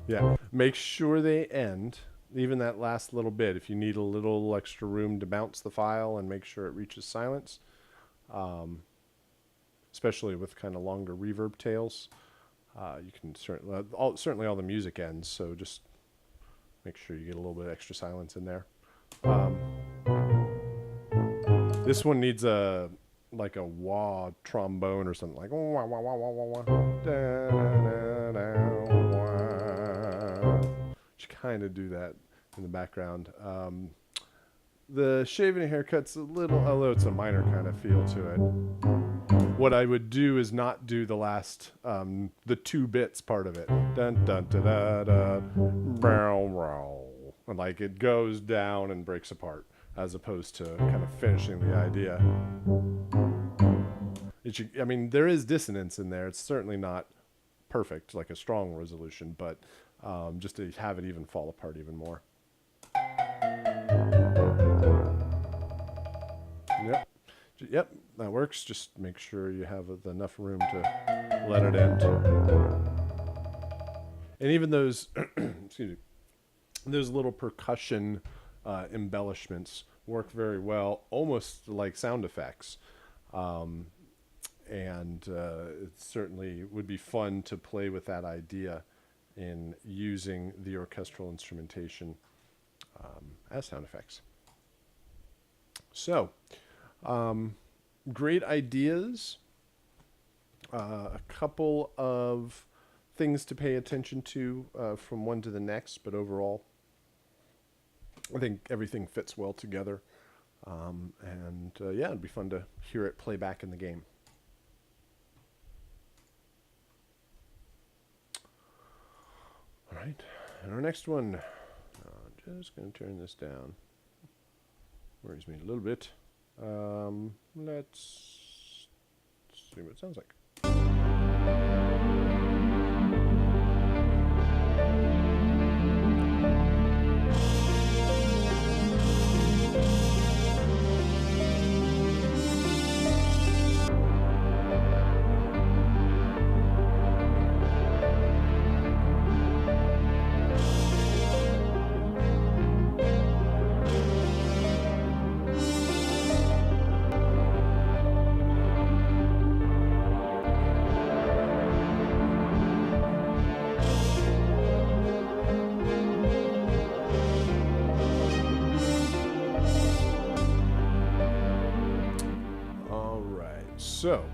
Yeah, make sure they end, even that last little bit. If you need a little extra room to bounce the file and make sure it reaches silence, especially with kind of longer reverb tails, you can certainly all the music ends, so just make sure you get a little bit of extra silence in there. This one needs like a wah trombone or something, like wah wah wah wah wah wah. Da, da, da, wah. You kind of do that in the background. The shaving and haircut's a little, although it's a minor kind of feel to it. What I would do is not do the last, the 2 bits part of it. Dun dun da da da, brow brow, and like it goes down and breaks apart, as opposed to kind of finishing the idea. I mean, there is dissonance in there. It's certainly not perfect, like a strong resolution, but just to have it even fall apart even more. Yep, that works. Just make sure you have enough room to let it end. And even those, excuse me, those little percussion embellishments work very well, almost like sound effects. And it certainly would be fun to play with that idea in using the orchestral instrumentation as sound effects. So, great ideas. A couple of things to pay attention to from one to the next, but overall, I think everything fits well together. Yeah, it'd be fun to hear it play back in the game. All right, and our next one, I'm just going to turn this down. Worries me a little bit. Let's see what it sounds like. So,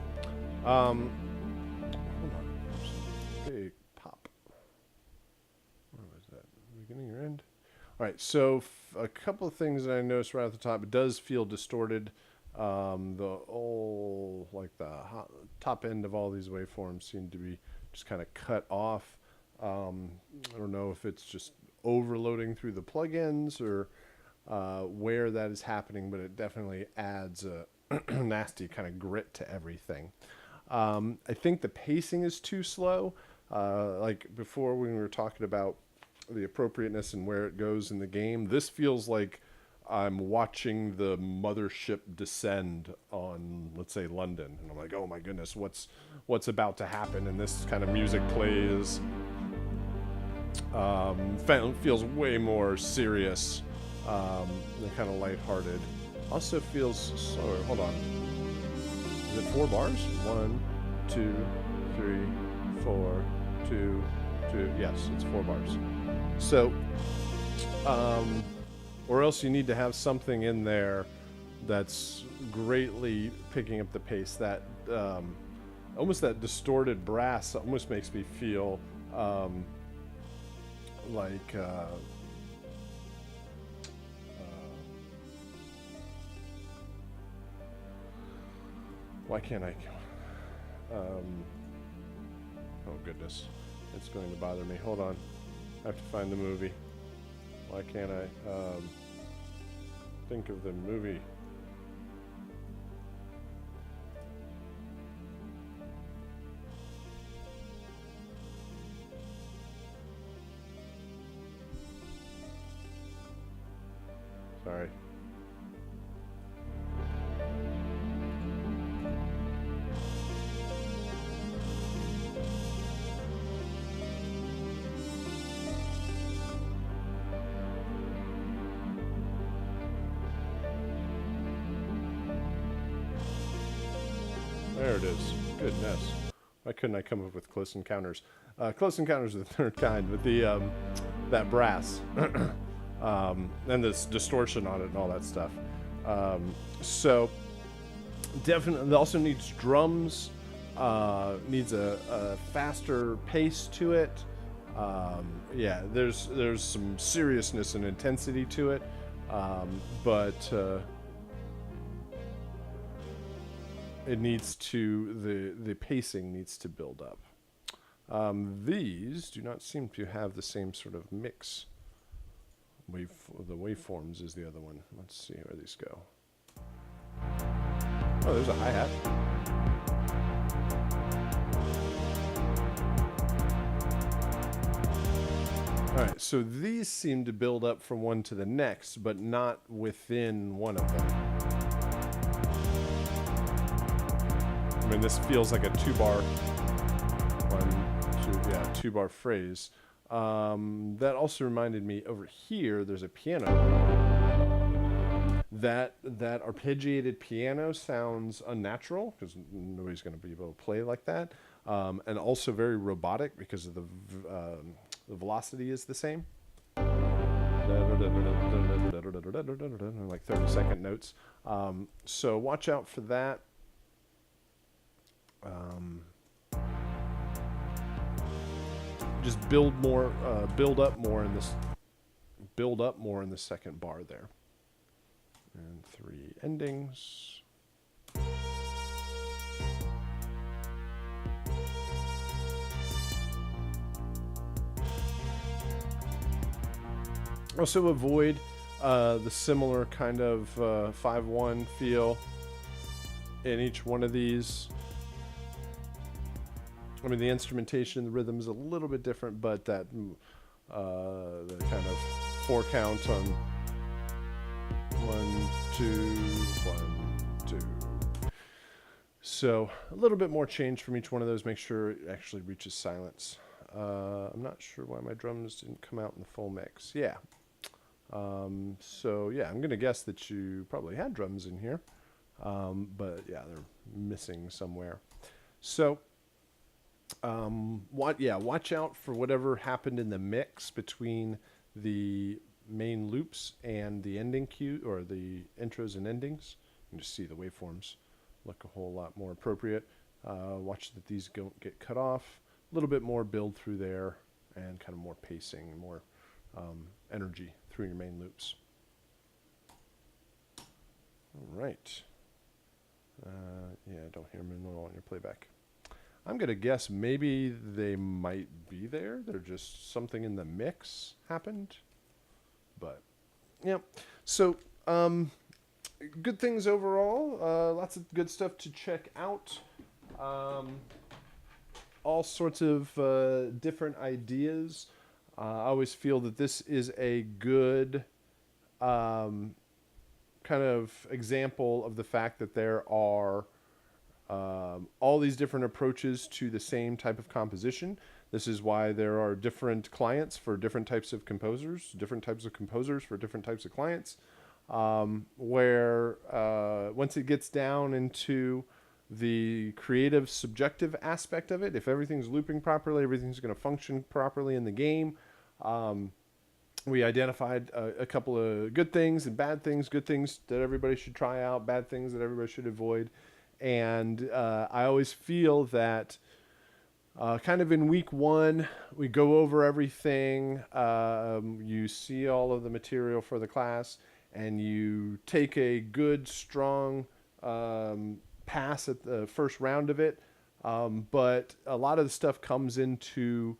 All right, so a couple of things that I noticed right at the top. It does feel distorted. The top end of all these waveforms seem to be just kind of cut off. I don't know if it's just overloading through the plugins or where that is happening, but it definitely adds a nasty kind of grit to everything. I think the pacing is too slow. Like before when we were talking about the appropriateness and where it goes in the game, this feels like I'm watching the mothership descend on, let's say, London, and I'm like, oh my goodness, what's about to happen? And this kind of music plays. Feels way more serious than kind of lighthearted. Also feels slower. Hold on. Is it 4 bars? 1, 2, 3, 4, 2, 2. Yes, it's 4 bars. So, or else you need to have something in there that's greatly picking up the pace. That almost that distorted brass almost makes me feel like why can't I? Oh goodness, it's going to bother me. Hold on, I have to find the movie. Why can't I think of the movie? Sorry. There it is. Goodness. Why couldn't I come up with Close Encounters? Close Encounters of the Third Kind with the that brass and this distortion on it and all that stuff. So definitely, it also needs drums. Needs a faster pace to it. Yeah, there's some seriousness and intensity to it, but it needs to the pacing needs to build up. These do not seem to have the same sort of mix. The waveforms is the other one. Let's see where these go. Oh, there's a hi-hat. All right, so these seem to build up from one to the next, but not within one of them. I mean, this feels like a 2-bar, 2-bar phrase. That also reminded me over here, there's a piano. That arpeggiated piano sounds unnatural because nobody's going to be able to play like that. And also very robotic because of the velocity is the same. Like 30-second notes. So watch out for that. Just build up more in the second bar there. And 3 endings. Also avoid the similar kind of 5-1 feel in each one of these. I mean, the instrumentation, the rhythm is a little bit different, but that the kind of 4 count on 1, 2, 1, 2. So a little bit more change from each one of those. Make sure it actually reaches silence. I'm not sure why my drums didn't come out in the full mix. Yeah. So yeah, I'm gonna guess that you probably had drums in here, but yeah, they're missing somewhere. So. Watch out for whatever happened in the mix between the main loops and the ending cue, or the intros and endings. You can just see the waveforms look a whole lot more appropriate. Watch that these don't get cut off. A little bit more build through there, and kind of more pacing, more energy through your main loops. All right. Yeah, I don't hear them at all in your playback. I'm going to guess maybe they might be there. They're just something in the mix happened. But, yeah. So, good things overall. Lots of good stuff to check out. All sorts of different ideas. I always feel that this is a good kind of example of the fact that there are all these different approaches to the same type of composition. This is why there are different clients for different types of composers, different types of composers for different types of clients, where once it gets down into the creative subjective aspect of it, if everything's looping properly, everything's going to function properly in the game. We identified a couple of good things and bad things, good things that everybody should try out, bad things that everybody should avoid. And I always feel that kind of in week one, we go over everything. You see all of the material for the class, and you take a good, strong pass at the first round of it. But a lot of the stuff comes into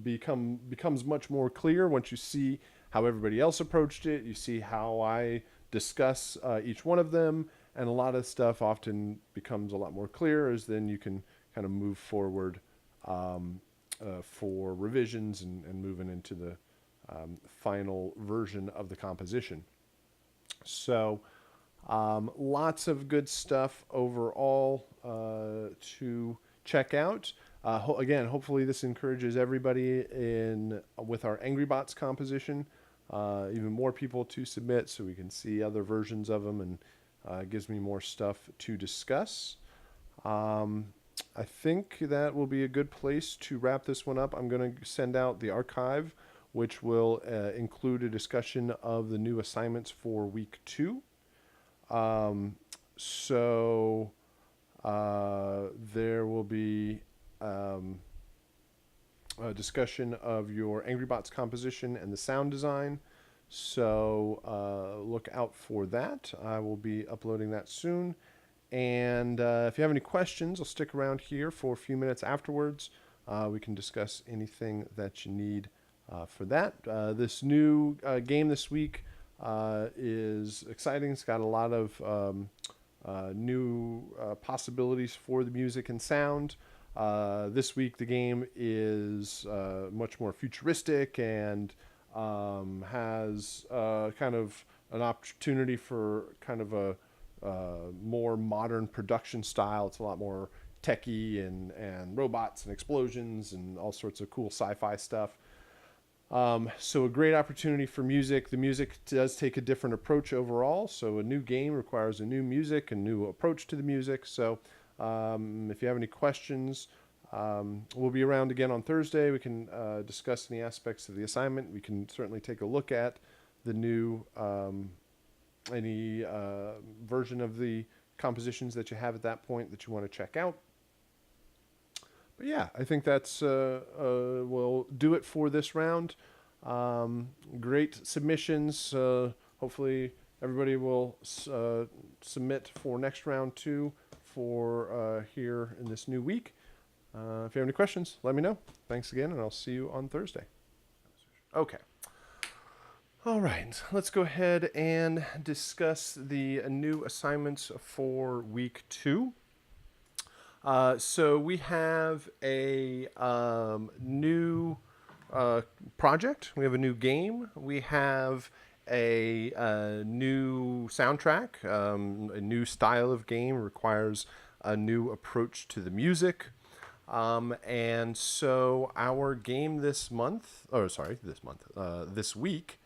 becomes much more clear once you see how everybody else approached it. You see how I discuss each one of them, and a lot of stuff often becomes a lot more clear as then you can kind of move forward for revisions and moving into the final version of the composition. So lots of good stuff overall to check out. Again, hopefully this encourages everybody with our Angry Bots composition, even more people to submit so we can see other versions of them, and gives me more stuff to discuss. I think that will be a good place to wrap this one up. I'm going to send out the archive, which will include a discussion of the new assignments for week 2. So there will be a discussion of your Angry Bots composition and the sound design. So look out for that. I will be uploading that soon. And if you have any questions, I'll stick around here for a few minutes afterwards. We can discuss anything that you need for that. This new game this week is exciting. It's got a lot of new possibilities for the music and sound. This week the game is much more futuristic and has kind of an opportunity for kind of a more modern production style. It's a lot more techy and robots and explosions and all sorts of cool sci-fi stuff. So a great opportunity for music. The music does take a different approach overall. So a new game requires a new music, a new approach to the music. So if you have any questions, we'll be around again on Thursday. We can discuss any aspects of the assignment. We can certainly take a look at the new any version of the compositions that you have at that point that you want to check out. But yeah, I think that's will do it for this round. Great submissions. Hopefully everybody will submit for next round too for here in this new week. If you have any questions, let me know. Thanks again, and I'll see you on Thursday. Okay. All right, let's go ahead and discuss the new assignments for week 2. So we have a new project. We have a new game. We have a new soundtrack. A new style of game requires a new approach to the music. And so our game this week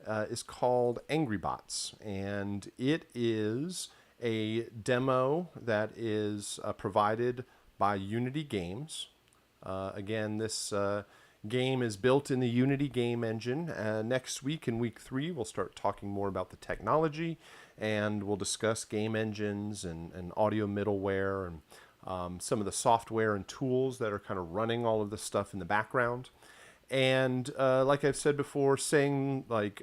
is called Angry Bots, and it is a demo that is provided by Unity Games. Again, this game is built in the Unity game engine. Next week, in week 3, we'll start talking more about the technology, and we'll discuss game engines and audio middleware and some of the software and tools that are kind of running all of this stuff in the background. And like I've said before, saying like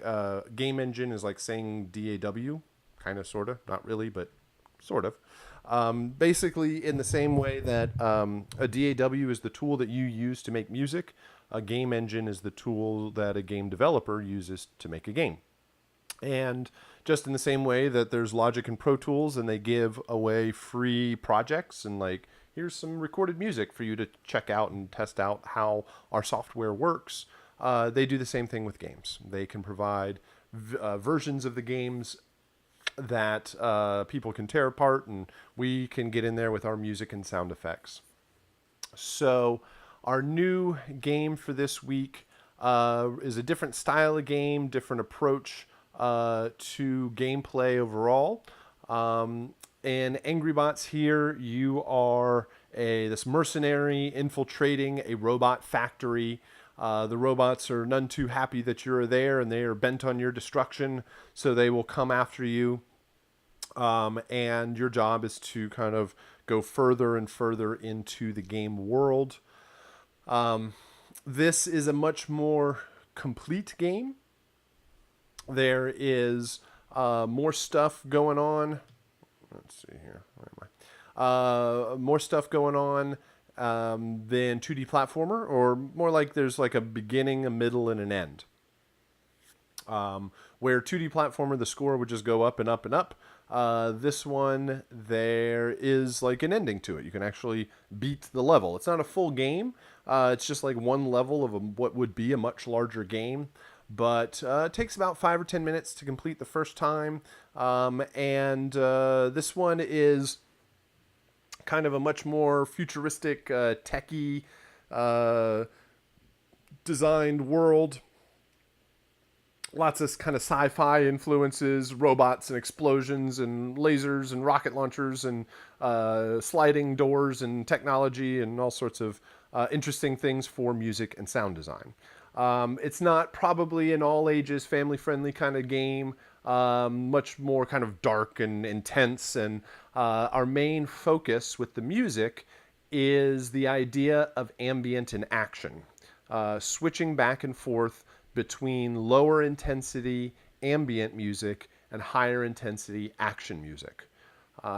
game engine is like saying DAW, kind of, sort of, not really, but sort of. Basically, in the same way that a DAW is the tool that you use to make music, a game engine is the tool that a game developer uses to make a game. And just in the same way that there's Logic and Pro Tools and they give away free projects and like, here's some recorded music for you to check out and test out how our software works, they do the same thing with games. They can provide versions of the games that people can tear apart, and we can get in there with our music and sound effects. So our new game for this week is a different style of game, different approach to gameplay overall. In Angry Bots here, you are this mercenary infiltrating a robot factory. The robots are none too happy that you're there, and they are bent on your destruction, so they will come after you. And your job is to kind of go further and further into the game world. This is a much more complete game. There is more stuff going on. Let's see here. Where am I? More stuff going on than 2D platformer, or more like there's like a beginning, a middle, and an end. Where 2D platformer, the score would just go up and up and up. This one, there is like an ending to it. You can actually beat the level. It's not a full game. It's just like one level of what would be a much larger game. But it takes about 5 or 10 minutes to complete the first time. This one is kind of a much more futuristic, techie designed world. Lots of kind of sci-fi influences, robots and explosions and lasers and rocket launchers and sliding doors and technology and all sorts of interesting things for music and sound design. It's not probably an all ages, family friendly kind of game. Much more kind of dark and intense. And our main focus with the music is the idea of ambient and action, switching back and forth between lower intensity ambient music and higher intensity action music.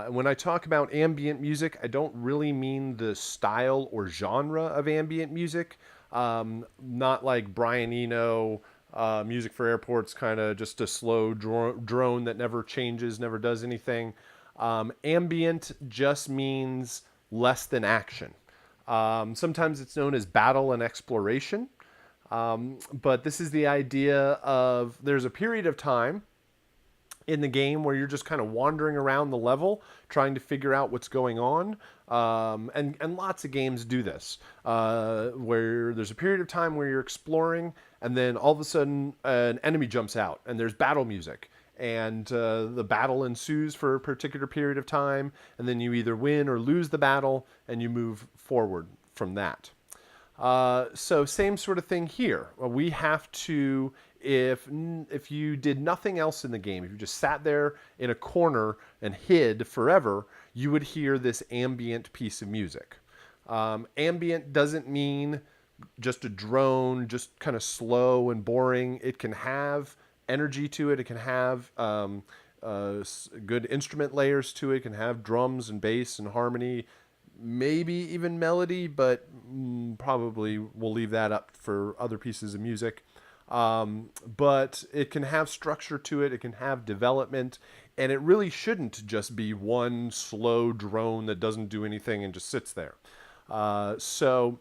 When I talk about ambient music, I don't really mean the style or genre of ambient music. Not like Brian Eno, Music for Airports, kind of just a slow drone that never changes, never does anything. Ambient just means less than action. Sometimes it's known as battle and exploration. But this is the idea of there's a period of time in the game where you're just kind of wandering around the level trying to figure out what's going on. And lots of games do this, where there's a period of time where you're exploring, and then all of a sudden an enemy jumps out and there's battle music. And the battle ensues for a particular period of time, and then you either win or lose the battle, and you move forward from that. So same sort of thing here. We have to, if you did nothing else in the game, if you just sat there in a corner and hid forever, you would hear this ambient piece of music. Ambient doesn't mean just a drone, just kind of slow and boring. It can have energy to it. It can have good instrument layers to it. It can have drums and bass and harmony, maybe even melody, but probably we'll leave that up for other pieces of music. But it can have structure to it. It can have development, and it really shouldn't just be one slow drone that doesn't do anything and just sits there. So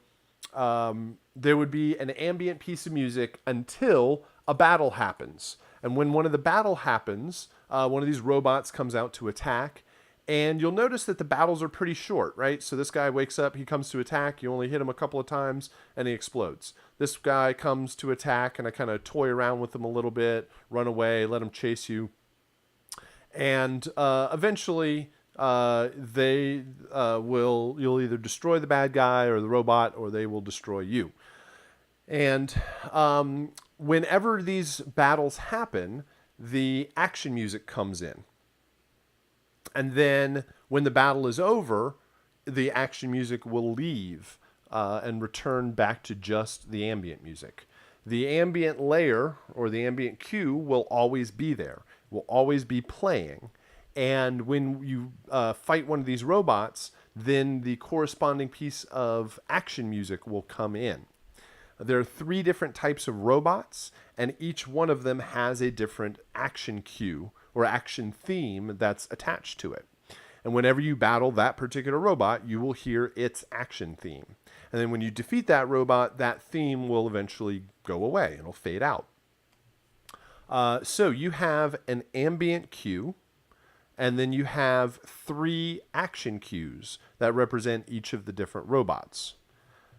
there would be an ambient piece of music until a battle happens. And when one of the battle happens, one of these robots comes out to attack. And you'll notice that the battles are pretty short, right? So this guy wakes up, he comes to attack, you only hit him a couple of times, and he explodes. This guy comes to attack, and I kind of toy around with him a little bit, run away, let him chase you. And eventually, you'll either destroy the bad guy or the robot, or they will destroy you. And whenever these battles happen, the action music comes in. And then when the battle is over, the action music will leave. and return back to just the ambient music. The ambient layer or the ambient cue will always be there, will always be playing. And when you fight one of these robots, then the corresponding piece of action music will come in. There are 3 different types of robots, and each one of them has a different action cue or action theme that's attached to it. And whenever you battle that particular robot, you will hear its action theme. And then when you defeat that robot, that theme will eventually go away. It'll fade out. So you have an ambient cue, and then you have 3 action cues that represent each of the different robots.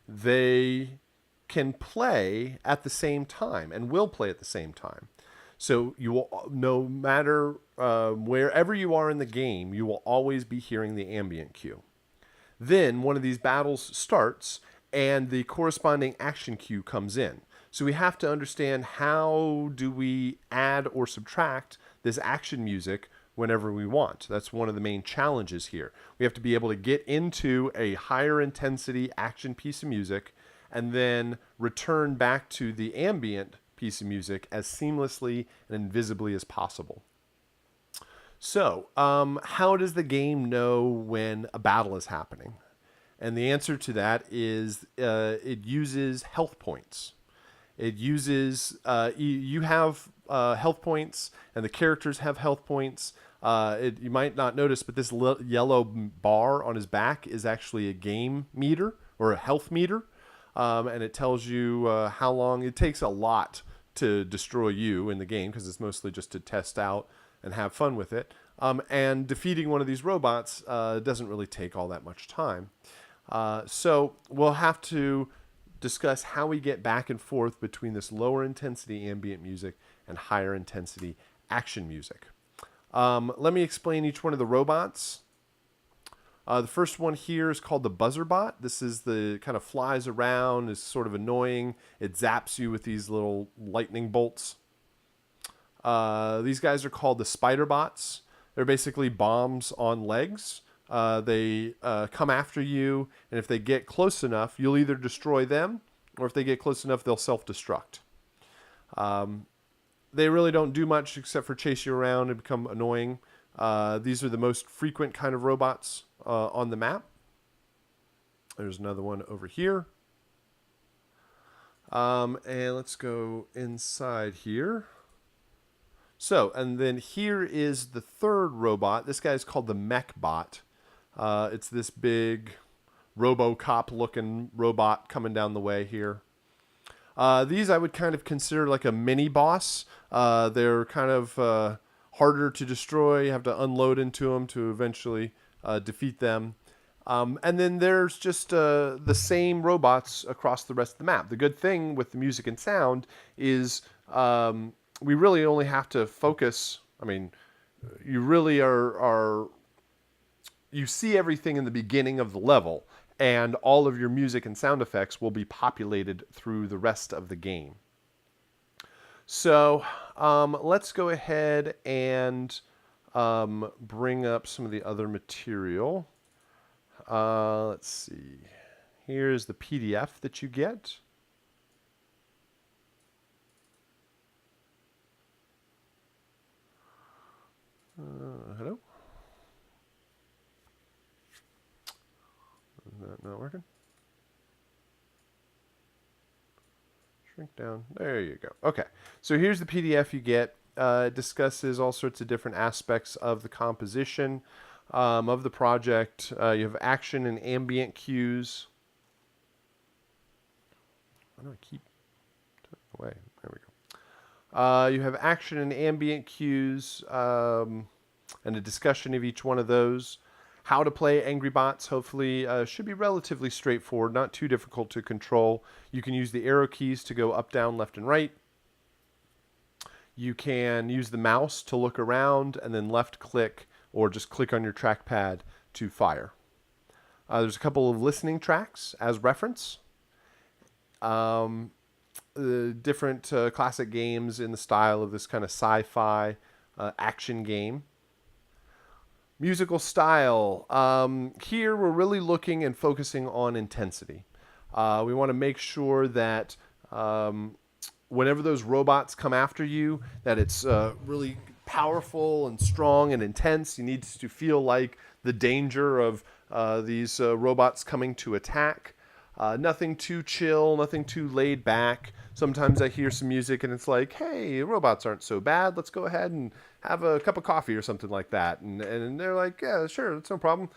They can play at the same time and will play at the same time. So you will, no matter wherever you are in the game, you will always be hearing the ambient cue. Then one of these battles starts and the corresponding action cue comes in. So we have to understand, how do we add or subtract this action music whenever we want. That's one of the main challenges here. We have to be able to get into a higher intensity action piece of music and then return back to the ambient piece of music as seamlessly and invisibly as possible. So, how does the game know when a battle is happening? And the answer to that is it uses health points. It uses, you have health points, and the characters have health points. You might not notice, but this yellow bar on his back is actually a game meter or a health meter. And it tells you how long it takes. A lot to destroy you in the game, because it's mostly just to test out and have fun with it. And defeating one of these robots doesn't really take all that much time. So we'll have to discuss how we get back and forth between this lower intensity ambient music and higher intensity action music. Let me explain each one of the robots. The first one here is called the buzzer bot. This is the kind of flies around, is sort of annoying. It zaps you with these little lightning bolts. These guys are called the spider bots. They're basically bombs on legs. They come after you, and if they get close enough, you'll either destroy them, or if they get close enough, they'll self-destruct. They really don't do much except for chase you around and become annoying. These are the most frequent kind of robots on the map. There's another one over here. And let's go inside here. So, and then here is the third robot. This guy's called the mech bot. It's this big RoboCop-looking robot coming down the way here. These I would kind of consider like a mini boss. They're kind of harder to destroy. You have to unload into them to eventually defeat them. And then there's just the same robots across the rest of the map. The good thing with the music and sound is we really only have to focus. I mean, you really are you see everything in the beginning of the level, and all of your music and sound effects will be populated through the rest of the game. So let's go ahead and bring up some of the other material. Let's see. Here's the PDF that you get. Hello? Is that not working? Shrink down. There you go. Okay. So here's the PDF you get. It discusses all sorts of different aspects of the composition of the project. You have action and ambient cues. Why do I keep turning away? There we go. You have action and ambient cues and a discussion of each one of those. How to play Angry Bots, hopefully, should be relatively straightforward, not too difficult to control. You can use the arrow keys to go up, down, left, and right. You can use the mouse to look around, and then left click, or just click on your trackpad to fire. There's a couple of listening tracks as reference. Different classic games in the style of this kind of sci-fi action game. Musical style. Here we're really looking and focusing on intensity. We want to make sure that whenever those robots come after you, that it's really powerful and strong and intense. You need to feel like the danger of these robots coming to attack. Nothing too chill, nothing too laid back. Sometimes I hear some music and it's like, hey, robots aren't so bad. Let's go ahead and have a cup of coffee or something like that. And they're like, yeah, sure, that's no problem.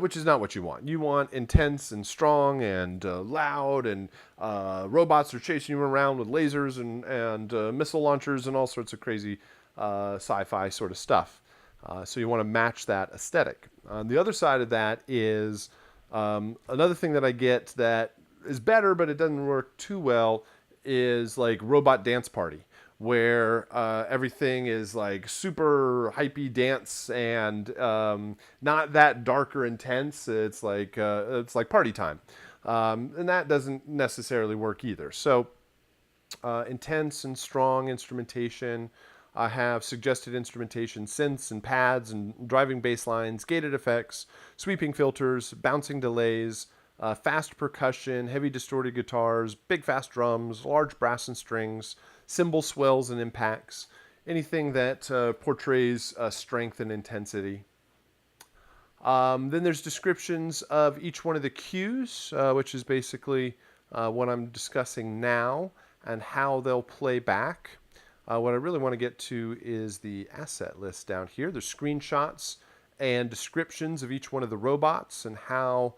Which is not what you want. You want intense and strong and loud, and robots are chasing you around with lasers and missile launchers and all sorts of crazy sci-fi sort of stuff. So you want to match that aesthetic. The other side of that is another thing that I get that is better, but it doesn't work too well, is like Robot Dance Party, where everything is like super hypey dance and not that dark or intense. It's like party time, and that doesn't necessarily work either. So intense and strong instrumentation. I have suggested instrumentation, synths and pads and driving bass lines, gated effects, sweeping filters, bouncing delays, fast percussion, heavy distorted guitars, big fast drums, large brass and strings, cymbal swells and impacts, anything that portrays strength and intensity. Then there's descriptions of each one of the cues, which is basically what I'm discussing now and how they'll play back. What I really want to get to is the asset list down here. There's screenshots and descriptions of each one of the robots and how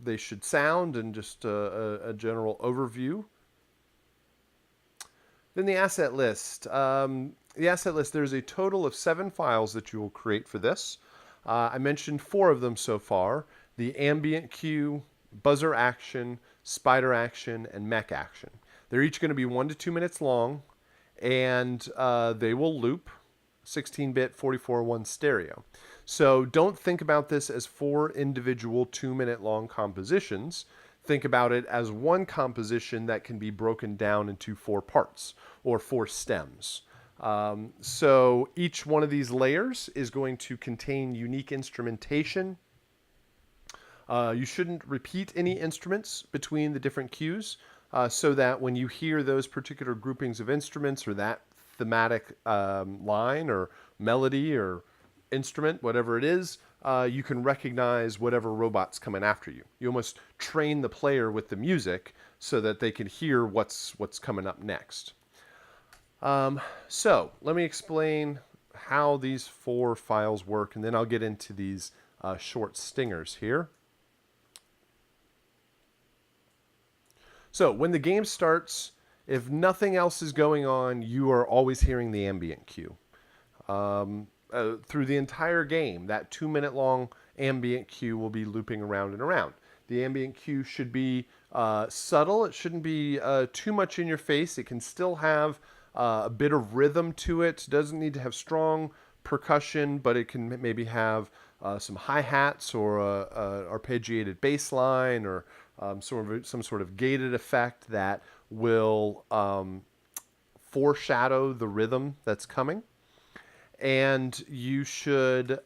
they should sound, and just a general overview. Then the asset list. There's a total of 7 files that you will create for this. I mentioned 4 of them so far: the ambient cue, buzzer action, spider action, and mech action. They're each going to be 1 to 2 minutes long, and they will loop 16-bit 44:1 stereo. So don't think about this as 4 individual 2-minute long compositions. Think about it as one composition that can be broken down into 4 parts or 4 stems. So each one of these layers is going to contain unique instrumentation. You shouldn't repeat any instruments between the different cues, so that when you hear those particular groupings of instruments or that thematic line or melody or instrument, whatever it is, you can recognize whatever robot's coming after you. You almost train the player with the music so that they can hear what's coming up next. So let me explain how these 4 files work, and then I'll get into these short stingers here. So when the game starts, if nothing else is going on, you are always hearing the ambient cue. Through the entire game, that 2-minute long ambient cue will be looping around and around. The ambient cue should be subtle. It shouldn't be too much in your face. It can still have a bit of rhythm to it. It doesn't need to have strong percussion, but it can maybe have some hi-hats or a arpeggiated bass line, or some sort of gated effect that will foreshadow the rhythm that's coming. And you should you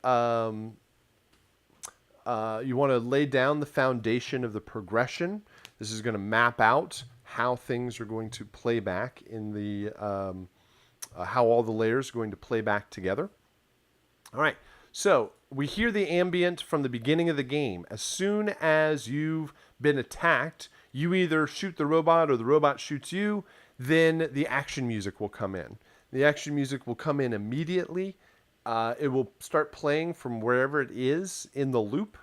want to lay down the foundation of the progression. This is going to map out how things are going to play back in the how all the layers are going to play back together. All right, so we hear the ambient from the beginning of the game. As soon as you've been attacked, you either shoot the robot or the robot shoots you, then the action music will come in. The action music will come in immediately. It will start playing from wherever it is in the loop,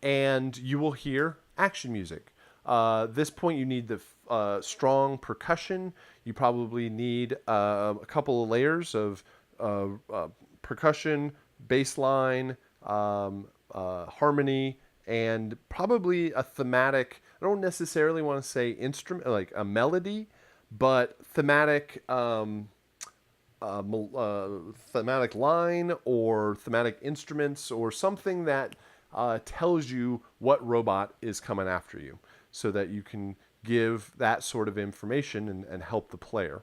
and you will hear action music. At this point, you need the strong percussion. You probably need a couple of layers of percussion, bass line, harmony, and probably a thematic. I don't necessarily want to say instrument, like a melody, but thematic thematic line or thematic instruments, or something that tells you what robot is coming after you, so that you can give that sort of information and help the player.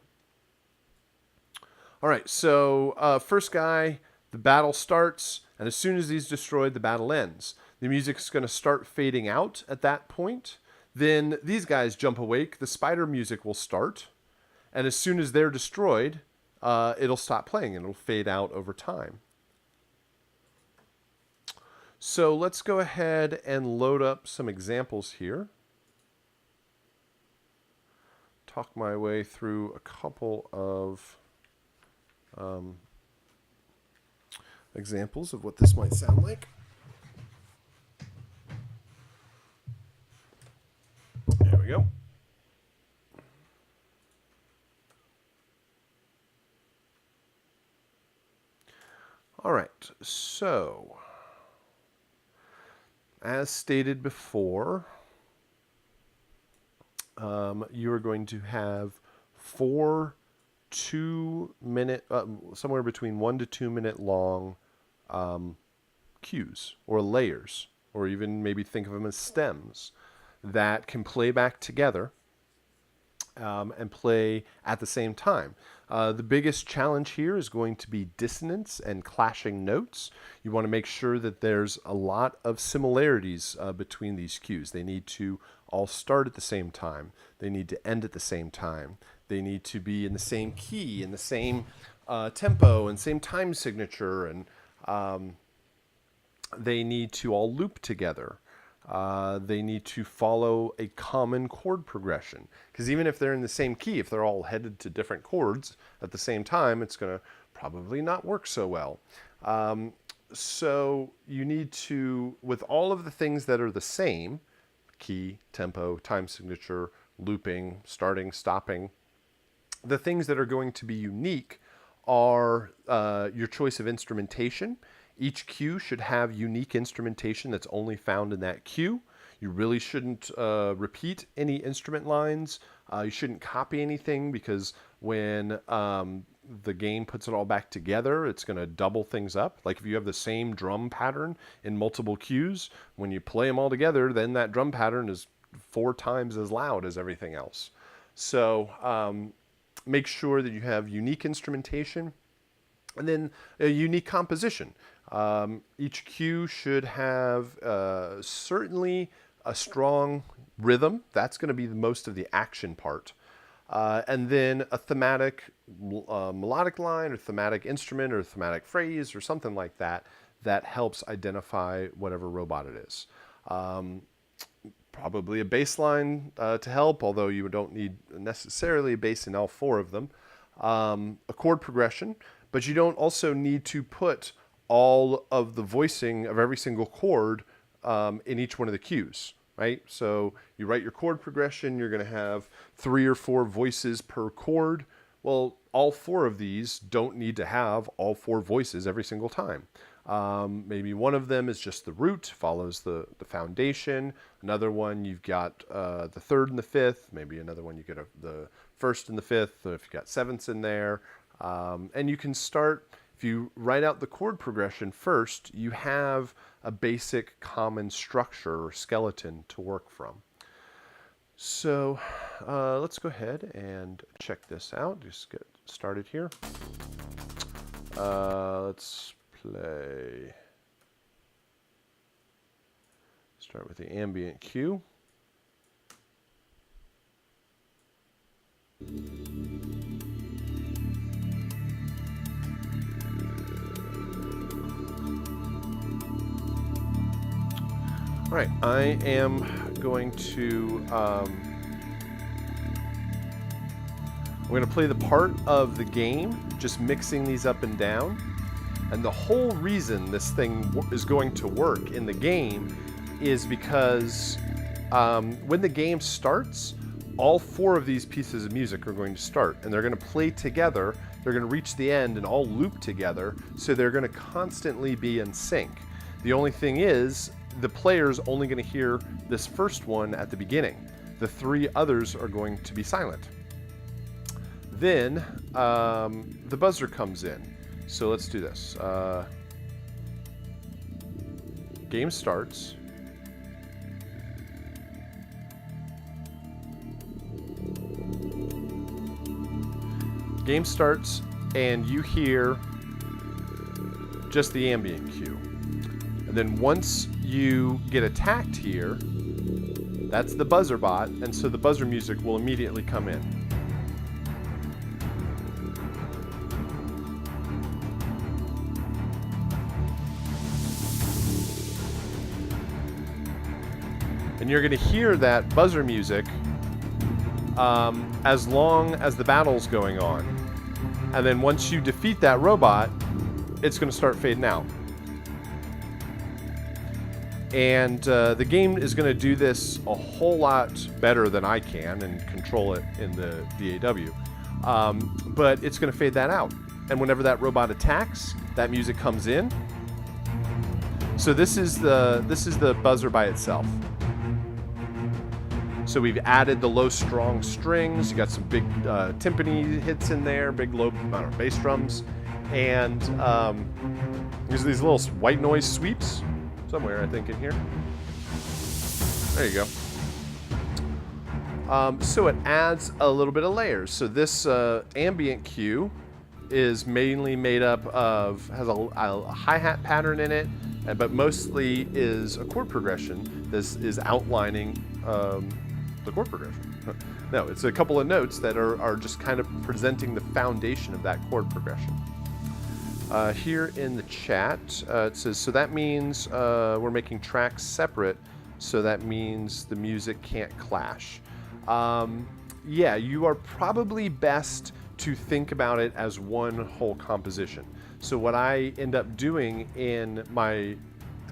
All right, so first guy, the battle starts, and as soon as he's destroyed, the battle ends. The music's going to start fading out at that point. Then these guys jump awake. The spider music will start. And as soon as they're destroyed, it'll stop playing and it'll fade out over time. So let's go ahead and load up some examples here. Talk my way through a couple of examples of what this might sound like. There we go. All right, so as stated before, you are going to have 4 2-minute, somewhere between 1 to 2 minute long cues or layers, or even maybe think of them as stems that can play back together and play at the same time. The biggest challenge here is going to be dissonance and clashing notes. You want to make sure that there's a lot of similarities between these cues. They need to all start at the same time. They need to end at the same time. They need to be in the same key, in the same tempo and same time signature, and they need to all loop together. They need to follow a common chord progression, because even if they're in the same key, if they're all headed to different chords at the same time, it's going to probably not work so well. So you need to, with all of the things that are the same, key, tempo, time signature, looping, starting, stopping, the things that are going to be unique are your choice of instrumentation. Each cue should have unique instrumentation that's only found in that cue. You really shouldn't repeat any instrument lines. You shouldn't copy anything, because when the game puts it all back together, it's going to double things up. Like if you have the same drum pattern in multiple cues, when you play them all together, then that drum pattern is 4 times as loud as everything else. So make sure that you have unique instrumentation, and then a unique composition. Each cue should have certainly a strong rhythm. That's going to be most of the action part. And then a thematic melodic line or thematic instrument or thematic phrase or something like that that helps identify whatever robot it is. Probably a bass line to help, although you don't need necessarily a bass in all 4 of them. A chord progression, but you don't also need to put all of the voicing of every single chord in each one of the cues, right? So you write your chord progression, you're going to have 3 or 4 voices per chord. Well, all 4 of these don't need to have all 4 voices every single time. Maybe one of them is just the root, follows the foundation. Another one, you've got the 3rd and the 5th. Maybe another one, you get the 1st and the 5th, if you've got 7ths in there. And you can start, if you write out the chord progression first, you have a basic common structure or skeleton to work from. So let's go ahead and check this out. Just get started here. Let's play. Start with the ambient cue. All right, I am going to I'm going to play the part of the game, just mixing these up and down. And the whole reason this thing is going to work in the game is because when the game starts, all 4 of these pieces of music are going to start, and they're going to play together. They're going to reach the end and all loop together, so they're going to constantly be in sync. The only thing is, the player's only going to hear this first one at the beginning. The 3 others are going to be silent. Then the buzzer comes in. So let's do this. Game starts. Game starts, and you hear just the ambient cue. And And then once you get attacked here, that's the buzzer bot, and so the buzzer music will immediately come in. And you're going to hear that buzzer music as long as the battle's going on. And then once you defeat that robot, it's going to start fading out. And the game is going to do this a whole lot better than I can and control it in the DAW. But it's going to fade that out. And whenever that robot attacks, that music comes in. So this is the buzzer by itself. So we've added the low, strong strings. You got some big timpani hits in there, big low bass drums, and there's these little white noise sweeps somewhere, I think, in here. There you go. So it adds a little bit of layers. So this ambient cue is mainly made up of, has a hi-hat pattern in it, but mostly is a chord progression. This is outlining the chord progression. No, it's a couple of notes that are just kind of presenting the foundation of that chord progression. Here in the chat, it says, so that means we're making tracks separate, so that means the music can't clash. Yeah, you are probably best to think about it as one whole composition. So what I end up doing in my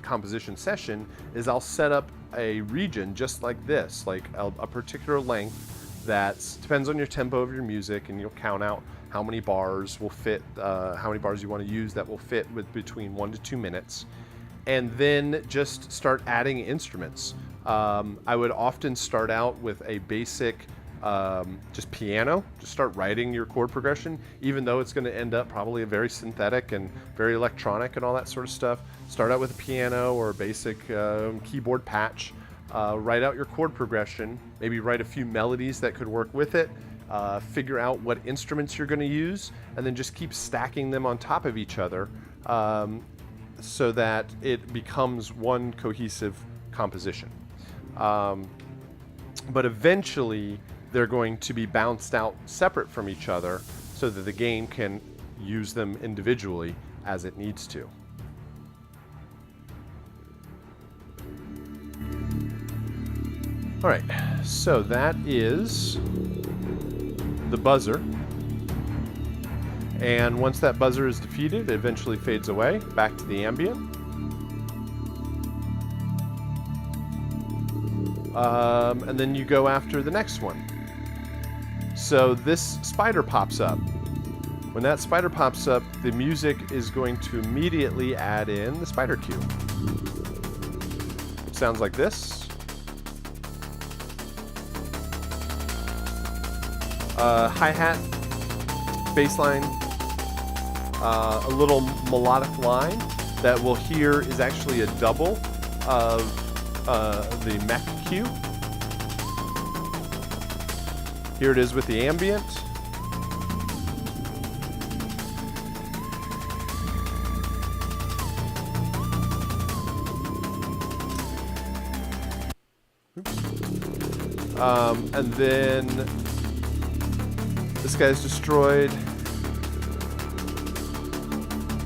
composition session is I'll set up a region just like this, like a particular length that depends on your tempo of your music, and you'll count out how many bars will fit, how many bars you want to use that will fit with between 1 to 2 minutes, and then just start adding instruments. I would often start out with a basic just piano, just start writing your chord progression, even though it's going to end up probably very synthetic and very electronic and all that sort of stuff. Start out with a piano or a basic keyboard patch, write out your chord progression, maybe write a few melodies that could work with it, figure out what instruments you're going to use, and then just keep stacking them on top of each other so that it becomes one cohesive composition. But eventually they're going to be bounced out separate from each other so that the game can use them individually as it needs to. All right, so that is the buzzer. And once that buzzer is defeated, it eventually fades away back to the ambient. And then you go after the next one. So this spider pops up. When that spider pops up, the music is going to immediately add in the spider cue. It sounds like this. Hi-hat, bass line, a little melodic line that we'll hear is actually a double of the mech cue. Here it is with the ambient. And then this guy's destroyed.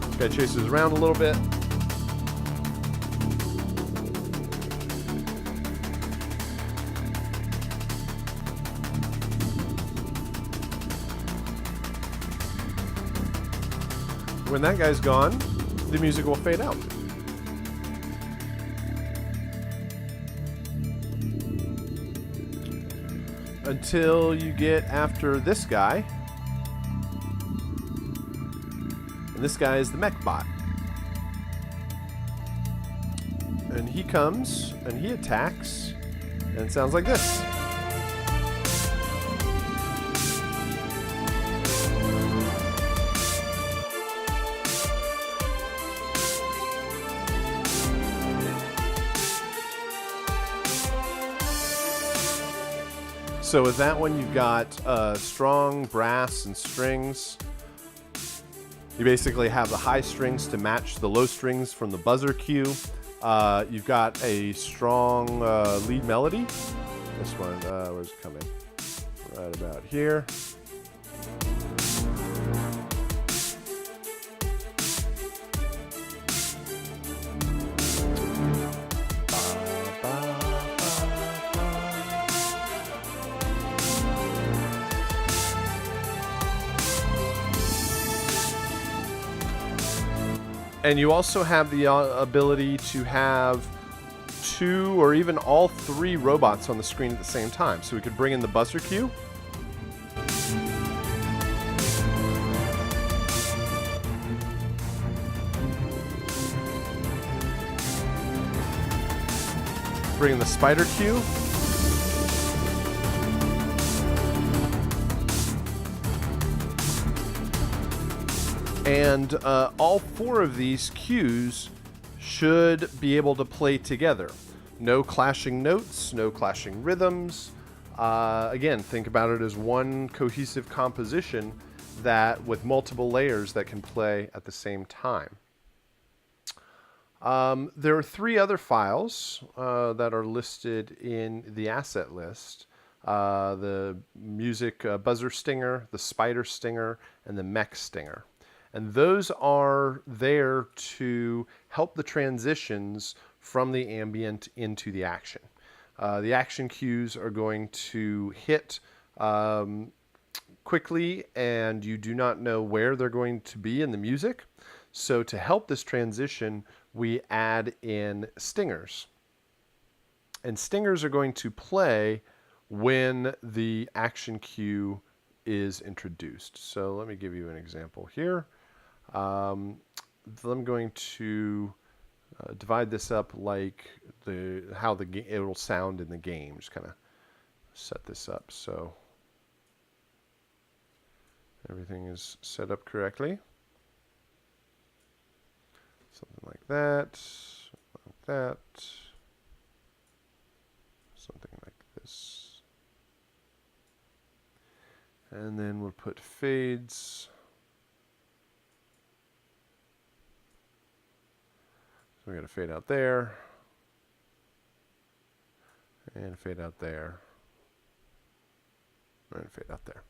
This guy chases around a little bit. When that guy's gone, the music will fade out. Until you get after this guy. And this guy is the mech bot. And he comes and he attacks, and it sounds like this. So with that one, you've got strong brass and strings. You basically have the high strings to match the low strings from the buzzer cue. You've got a strong lead melody. This one, where's it coming? Right about here. And you also have the ability to have 2 or even all 3 robots on the screen at the same time. So we could bring in the buzzer cue. Bring in the spider cue. And all 4 of these cues should be able to play together. No clashing notes, no clashing rhythms. Again, think about it as one cohesive composition that with multiple layers that can play at the same time. There are 3 other files that are listed in the asset list. The music buzzer stinger, the spider stinger, and the mech stinger. And those are there to help the transitions from the ambient into the action. The action cues are going to hit quickly, and you do not know where they're going to be in the music. So to help this transition, we add in stingers. And stingers are going to play when the action cue is introduced. So let me give you an example here. I'm going to divide this up like how it will sound in the game. Just kind of set this up so everything is set up correctly. Something like that, something like this. And then we'll put fades. So we got a fade out there, and fade out there, and fade out there.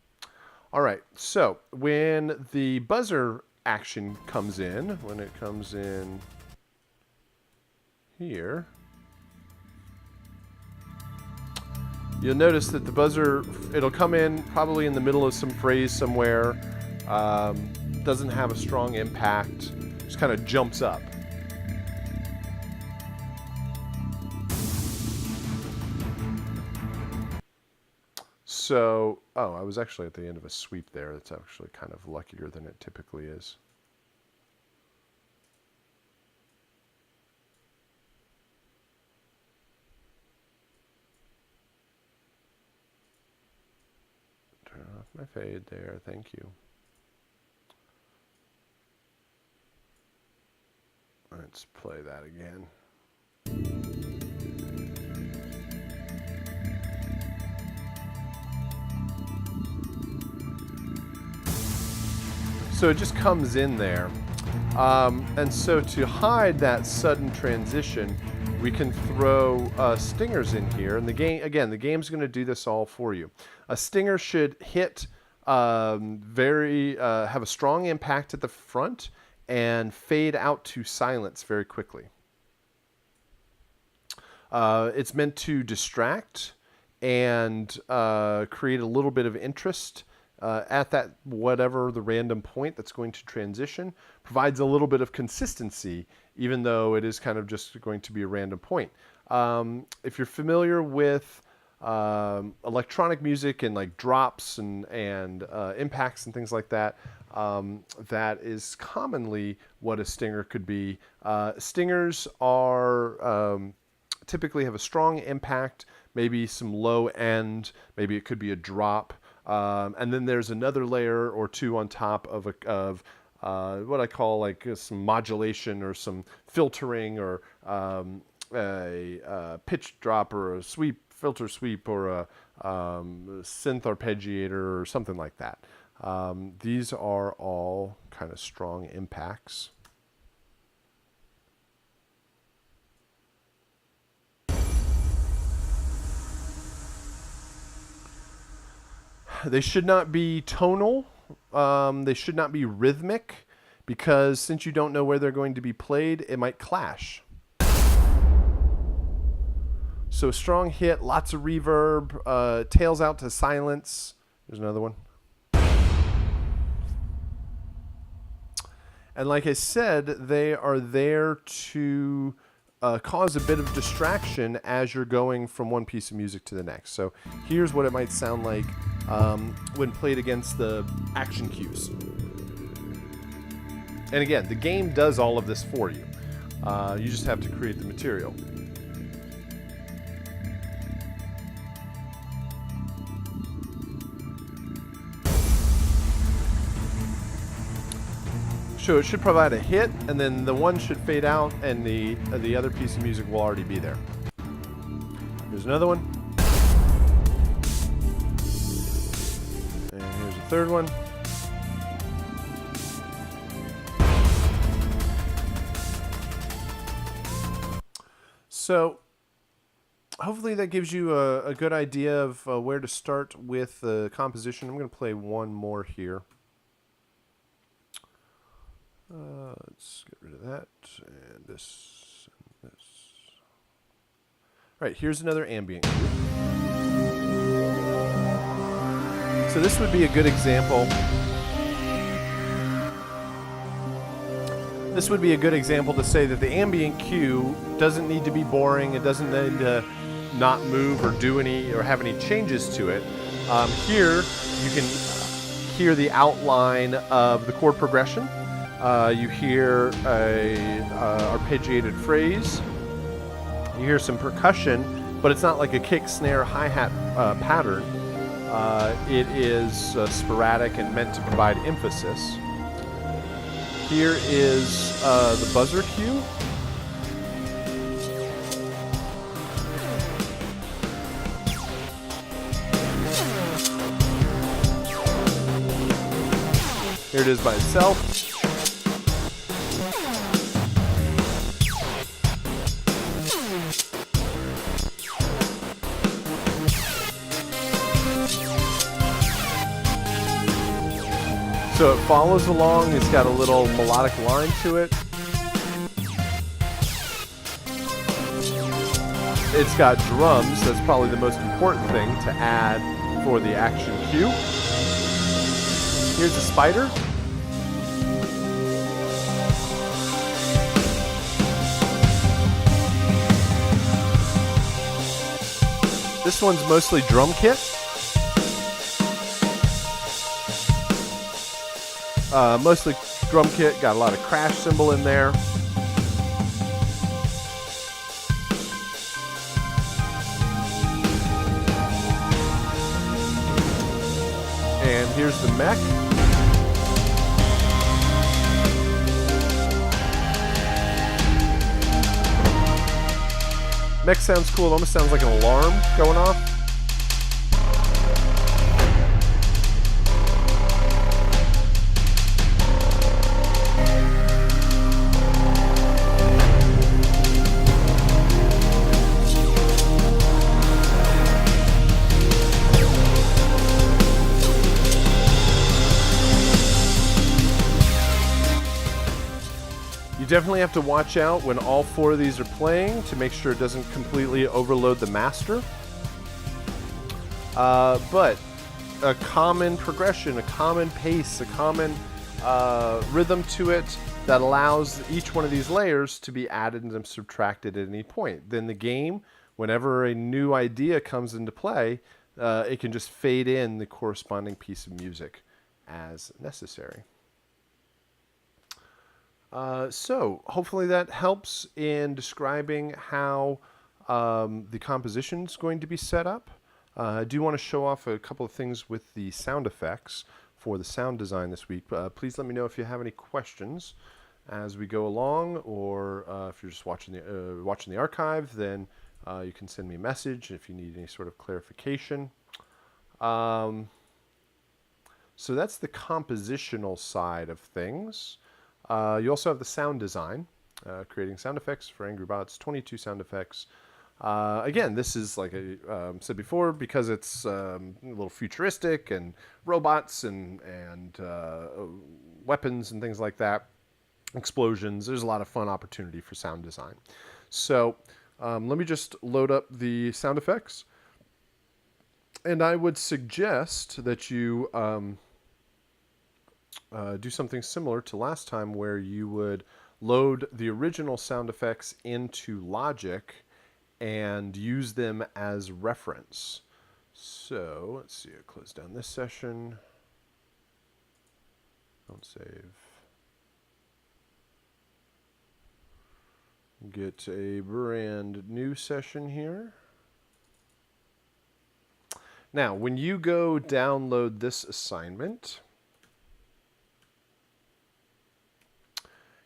All right, so when the buzzer action comes in, when it comes in here, you'll notice that the buzzer, it'll come in probably in the middle of some phrase somewhere, doesn't have a strong impact, just kind of jumps up. So, oh, I was actually at the end of a sweep there. That's actually kind of luckier than it typically is. Turn off my fade there. Thank you. Let's play that again. So it just comes in there. And so to hide that sudden transition, we can throw stingers in here. And the game, again, the game's going to do this all for you. A stinger should hit have a strong impact at the front and fade out to silence very quickly. It's meant to distract and create a little bit of interest at that whatever the random point that's going to transition. Provides a little bit of consistency, even though it is kind of just going to be a random point. If you're familiar with electronic music and like drops and impacts and things like that, that is commonly what a stinger could be. Stingers are typically have a strong impact, maybe some low end, maybe it could be a drop. And then there's another layer or two on top of what I call like some modulation or some filtering or a pitch drop or a filter sweep or a synth arpeggiator or something like that. These are all kind of strong impacts. They should not be tonal. They should not be rhythmic, because since you don't know where they're going to be played, it might clash. So strong hit, lots of reverb, tails out to silence. There's another one. And like I said, they are there to cause a bit of distraction as you're going from one piece of music to the next. So here's what it might sound like when played against the action cues. And again, the game does all of this for you. You just have to create the material. So it should provide a hit, and then the one should fade out, and the other piece of music will already be there. Here's another one. And here's a third one. So hopefully that gives you a good idea of where to start with the composition. I'm going to play one more here. Let's get rid of that, and this, and this. All right, here's another ambient cue. So this would be a good example. This would be a good example to say that the ambient cue doesn't need to be boring. It doesn't need to not move or do any or have any changes to it. Here, you can hear the outline of the chord progression. You hear a arpeggiated phrase. You hear some percussion, but it's not like a kick, snare, hi-hat pattern. It is sporadic and meant to provide emphasis. Here is the buzzer cue. Here it is by itself. So it follows along. It's got a little melodic line to it. It's got drums. That's probably the most important thing to add for the action cue. Here's a spider. This one's mostly drum kit. Mostly drum kit, got a lot of crash cymbal in there. And here's the mech. Mech sounds cool. It almost sounds like an alarm going off. Definitely have to watch out when all four of these are playing to make sure it doesn't completely overload the master. But a common progression, a common pace, a common rhythm to it that allows each one of these layers to be added and subtracted at any point. Then the game, whenever a new idea comes into play, it can just fade in the corresponding piece of music as necessary. So hopefully that helps in describing how the composition is going to be set up. I do want to show off a couple of things with the sound effects for the sound design this week. Please let me know if you have any questions as we go along, or if you're just watching the archive, then you can send me a message if you need any sort of clarification. So that's the compositional side of things. You also have the sound design, creating sound effects for Angry Bots, 22 sound effects. Again, this is like I said before, because it's a little futuristic and robots and weapons and things like that, explosions. There's a lot of fun opportunity for sound design. So let me just load up the sound effects. And I would suggest that you do something similar to last time, where you would load the original sound effects into Logic and use them as reference. So let's see, I'll close down this session. Don't save. Get a brand new session here. Now, when you go download this assignment,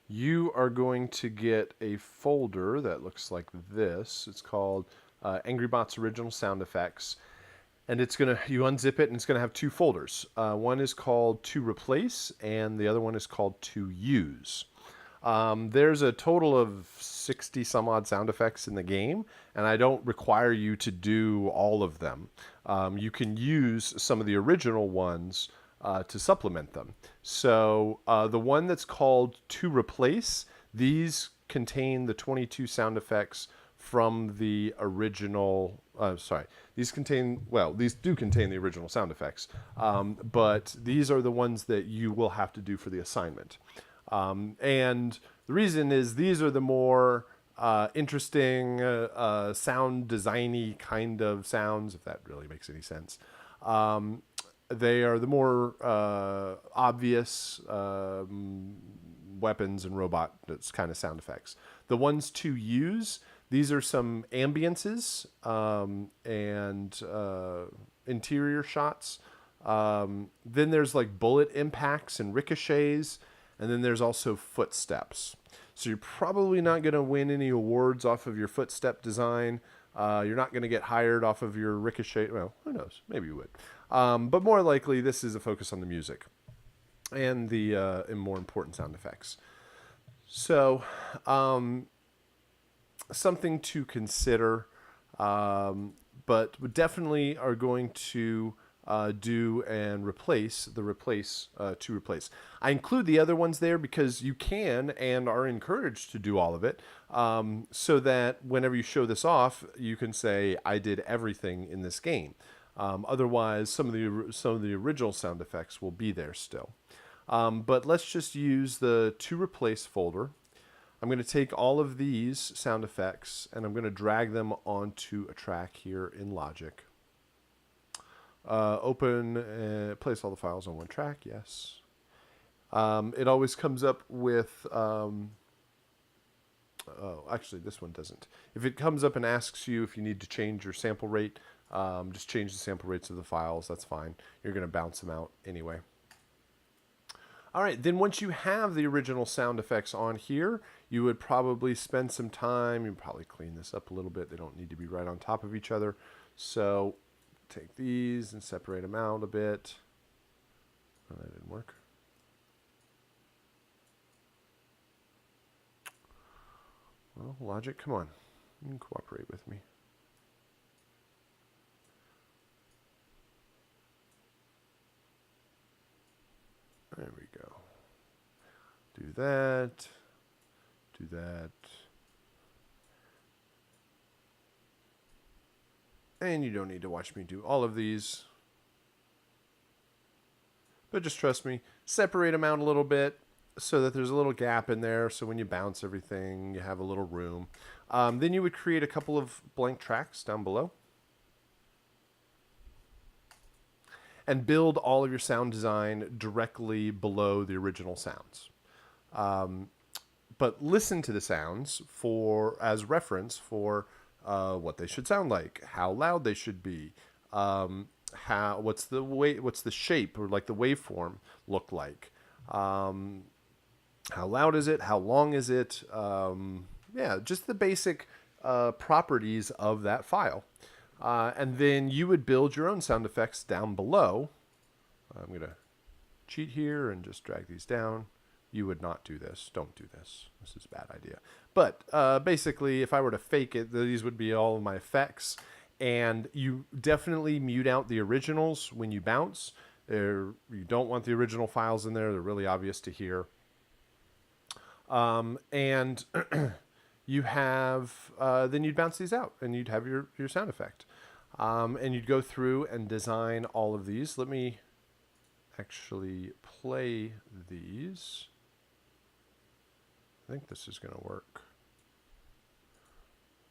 you are going to get a folder that looks like this. It's called Angry Bots Original Sound Effects. And it's going to, you unzip it, and it's going to have two folders. One is called To Replace, and the other one is called To Use. There's a total of 60 some odd sound effects in the game, and I don't require you to do all of them. You can use some of the original ones to supplement them. So the one that's called To Replace, these contain the 22 sound effects from the original, these do contain the original sound effects, but these are the ones that you will have to do for the assignment. And the reason is these are the more interesting sound designy kind of sounds, if that really makes any sense. They are the more obvious weapons and robot kind of sound effects. The ones to use, these are some ambiances and interior shots. Then there's like bullet impacts and ricochets. And then there's also footsteps. So you're probably not going to win any awards off of your footstep design. You're not going to get hired off of your ricochet. Well, who knows? Maybe you would. But more likely, this is a focus on the music and the and more important sound effects. So something to consider, but we definitely are going to do and replace the to replace. I include the other ones there because you can and are encouraged to do all of it, so that whenever you show this off, you can say, I did everything in this game. Otherwise, some of the original sound effects will be there still. But let's just use the To Replace folder. I'm going to take all of these sound effects and I'm going to drag them onto a track here in Logic. Open, place all the files on one track, yes. It always comes up with, oh, actually this one doesn't. If it comes up and asks you if you need to change your sample rate, just change the sample rates of the files, that's fine. You're going to bounce them out anyway. All right, then once you have the original sound effects on here, you would probably spend some time, you'd probably clean this up a little bit. They don't need to be right on top of each other. So take these and separate them out a bit. Oh, that didn't work. Well, Logic, come on. You can cooperate with me. There we go. Do that. Do that. And you don't need to watch me do all of these. But just trust me, separate them out a little bit so that there's a little gap in there, so when you bounce everything, you have a little room. Then you would create a couple of blank tracks down below. And build all of your sound design directly below the original sounds. But listen to the sounds as reference for what they should sound like, how loud they should be, what's the shape or like the waveform look like, how loud is it, how long is it, yeah, just the basic properties of that file. And then you would build your own sound effects down below. I'm going to cheat here and just drag these down. you would not do this. Don't do this. This is a bad idea. But basically, if I were to fake it, these would be all of my effects. And you definitely mute out the originals when you bounce. You don't want the original files in there. They're really obvious to hear. And you have, then you'd bounce these out and you'd have your sound effect. And you'd go through and design all of these. Let me actually play these. I think this is going to work.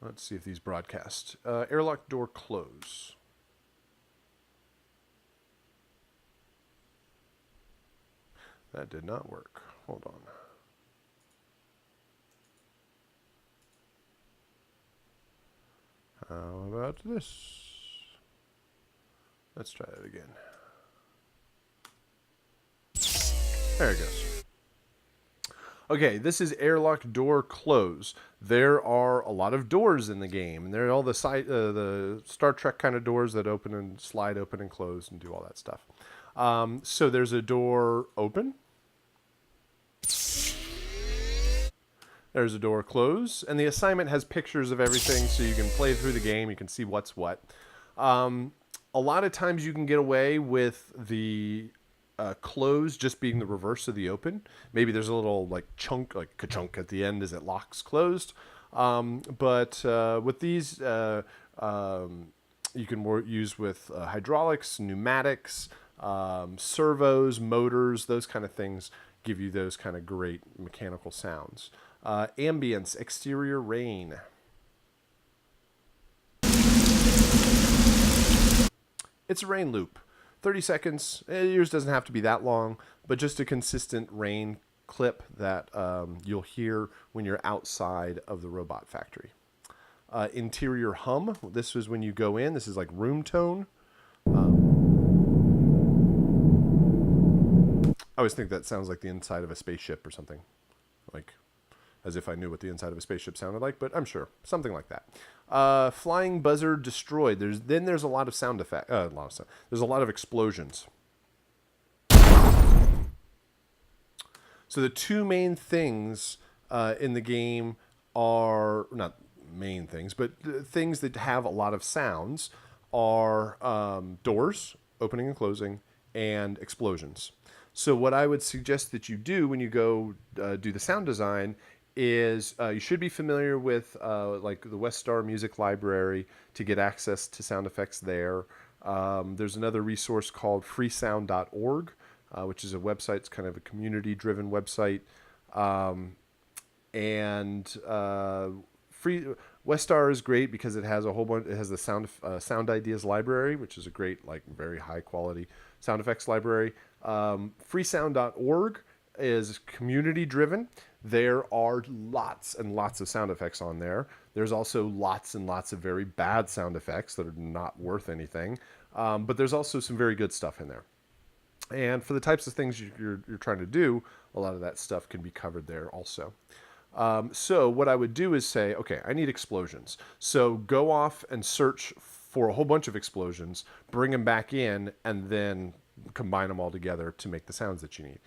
Let's see if these broadcast. Airlock door close. That did not work. Hold on. How about this? Let's try that again. There it goes. Okay, this is airlock door close. There are a lot of doors in the game, and there are all the Star Trek kind of doors that open and slide open and close and do all that stuff. So there's a door open. There's a door close, and the assignment has pictures of everything, so you can play through the game. You can see what's what. A lot of times you can get away with the close just being the reverse of the open. Maybe there's a little like chunk, like ka-chunk at the end as it locks closed. But with these, you can use with hydraulics, pneumatics, servos, motors, those kind of things give you those kind of great mechanical sounds. Ambience, exterior rain. It's a rain loop. 30 seconds. Yours doesn't have to be that long, but just a consistent rain clip that you'll hear when you're outside of the robot factory. Interior hum. This is when you go in. This is like room tone. I always think that sounds like the inside of a spaceship or something. Like, as if I knew what the inside of a spaceship sounded like, but I'm sure. Something like that. Flying buzzer destroyed. There's a lot of sound effect. There's a lot of explosions. So the two main things in the game are, not main things, but things that have a lot of sounds are doors, opening and closing, and explosions. So what I would suggest that you do when you go do the sound design is you should be familiar with like the Westar Music Library to get access to sound effects there. There's another resource called freesound.org, which is a website. It's kind of a community-driven website. Westar is great because it has a whole bunch. It has the Sound Ideas Library, which is a great, like, very high-quality sound effects library. Freesound.org is community-driven. There are lots and lots of sound effects on there. There's also lots and lots of very bad sound effects that are not worth anything. But there's also some very good stuff in there. And for the types of things you're trying to do, a lot of that stuff can be covered there also. So what I would do is say, okay, I need explosions. So go off and search for a whole bunch of explosions, bring them back in, and then combine them all together to make the sounds that you need.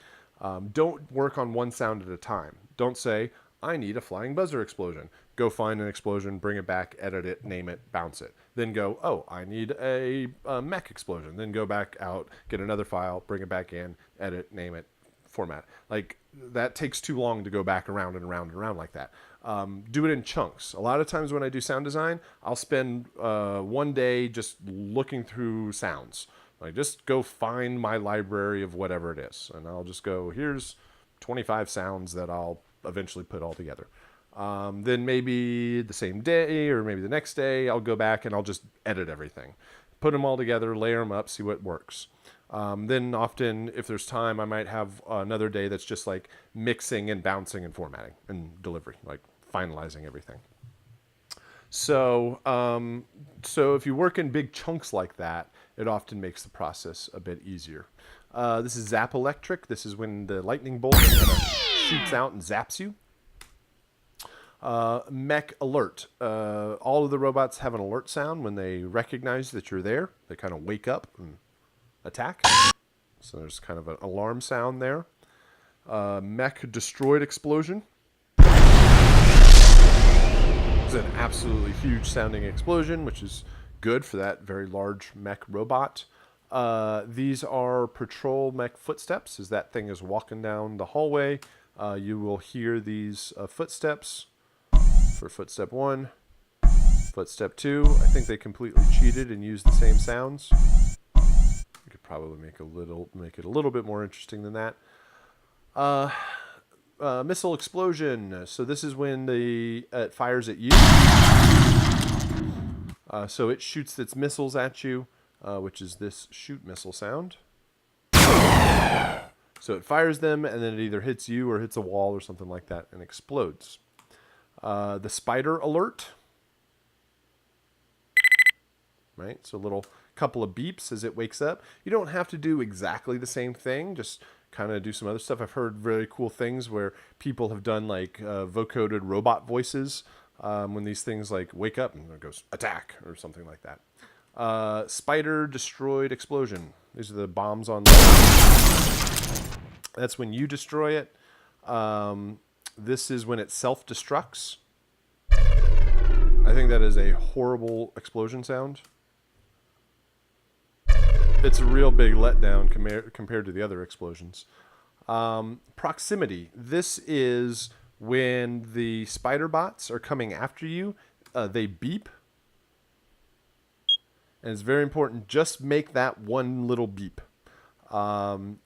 Don't work on one sound at a time. Don't say, I need a flying buzzer explosion. Go find an explosion, bring it back, edit it, name it, bounce it. Then go, oh, I need a mech explosion. Then go back out, get another file, bring it back in, edit, name it, format. Like, that takes too long to go back around and around and around like that. Do it in chunks. A lot of times when I do sound design, I'll spend one day just looking through sounds. Like, just go find my library of whatever it is. And I'll just go, here's 25 sounds that I'll eventually put all together. Then maybe the same day or maybe the next day, I'll go back and I'll just edit everything. Put them all together, layer them up, see what works. Then often, if there's time, I might have another day that's just like mixing and bouncing and formatting and delivery, like finalizing everything. So if you work in big chunks like that, it often makes the process a bit easier. This is Zap Electric. This is when the lightning bolt kind of shoots out and zaps you. Mech Alert. All of the robots have an alert sound when they recognize that you're there. They kind of wake up and attack. So there's kind of an alarm sound there. Mech destroyed explosion. It's an absolutely huge sounding explosion, which is good for that very large mech robot. These are patrol mech footsteps. As that thing is walking down the hallway, you will hear these footsteps for footstep 1, footstep 2. I think they completely cheated and used the same sounds. You could probably make it a little bit more interesting than that. Missile explosion. So this is when it fires at you. So it shoots its missiles at you, which is this shoot missile sound. So it fires them, and then it either hits you or hits a wall or something like that and explodes. The spider alert. Right? So a little couple of beeps as it wakes up. You don't have to do exactly the same thing. Just kind of do some other stuff. I've heard very cool things where people have done like vocoded robot voices when these things like wake up and it goes attack or something like that. Spider destroyed explosion. These are the bombs on the... That's when you destroy it. This is when it self-destructs. I think that is a horrible explosion sound. It's a real big letdown compared to the other explosions. Proximity. This is when the spider bots are coming after you. They beep. And it's very important. Just make that one little beep. And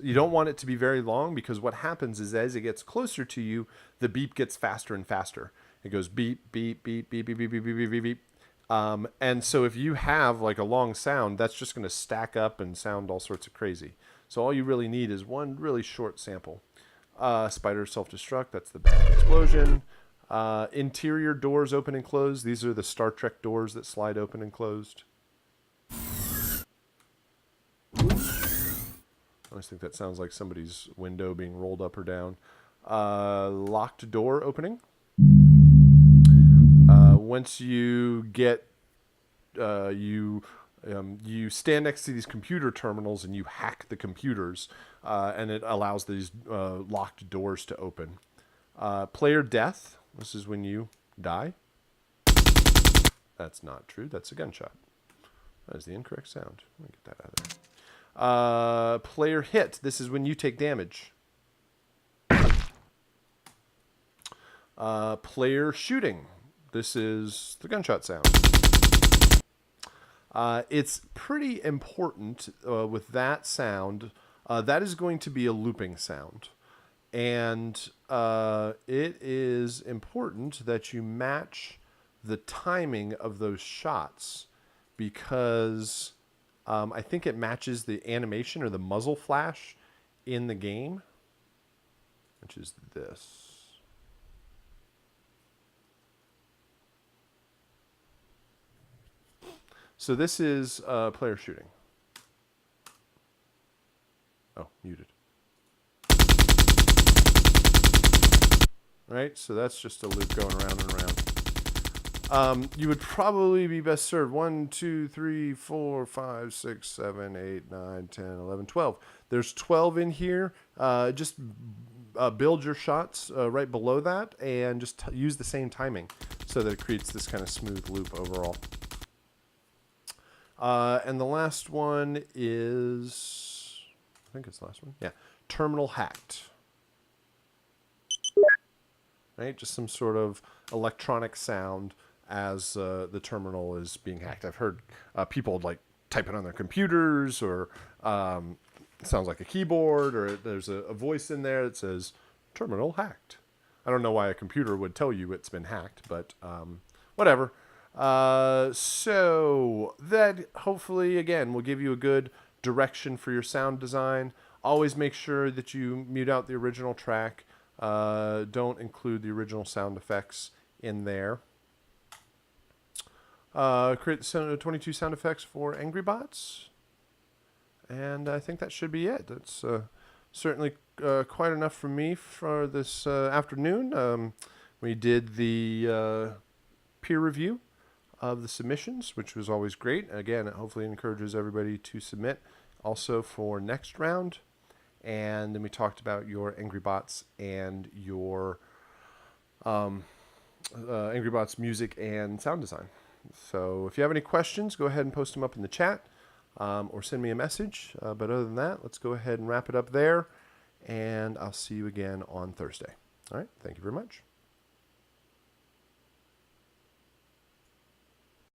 you don't want it to be very long because what happens is as it gets closer to you, the beep gets faster and faster. It goes beep, beep, beep, beep, beep, beep, beep, beep, beep, beep. And so if you have like a long sound, that's just going to stack up and sound all sorts of crazy. So all you really need is one really short sample. Spider self-destruct, that's the bad explosion. Interior doors open and close. These are the Star Trek doors that slide open and closed. I always think that sounds like somebody's window being rolled up or down. Locked door opening. Once you get, you stand next to these computer terminals and you hack the computers, and it allows these locked doors to open. Player death. This is when you die. That's not true. That's a gunshot. That is the incorrect sound. Let me get that out of there. Player hit. This is when you take damage. Player shooting. This is the gunshot sound. It's pretty important with that sound. That is going to be a looping sound. And it is important that you match the timing of those shots because I think it matches the animation or the muzzle flash in the game, which is this. So this is player shooting. Oh, muted. Right, so that's just a loop going around and around. You would probably be best served 1, 2, 3, 4, 5, 6, 7, 8, 9, 10, 11, 12. There's 12 in here. Just build your shots right below that and just use the same timing so that it creates this kind of smooth loop overall. And the last one is, I think it's the last one. Yeah, terminal hacked. Right, just some sort of electronic sound as the terminal is being hacked. I've heard people like type it on their computers, or it sounds like a keyboard, or there's a voice in there that says terminal hacked. I don't know why a computer would tell you it's been hacked, but whatever. So that hopefully, again, will give you a good direction for your sound design. Always make sure that you mute out the original track. Don't include the original sound effects in there. Create the 22 sound effects for Angry Bots. And I think that should be it. That's certainly quite enough for me for this afternoon. We did the peer review of the submissions, which was always great. Again, it hopefully encourages everybody to submit also for next round. and then we talked about your Angry Bots and your Angry Bots music and sound design. So if you have any questions, go ahead and post them up in the chat or send me a message. But other than that, let's go ahead and wrap it up there, and I'll see you again on Thursday. All right, thank you very much.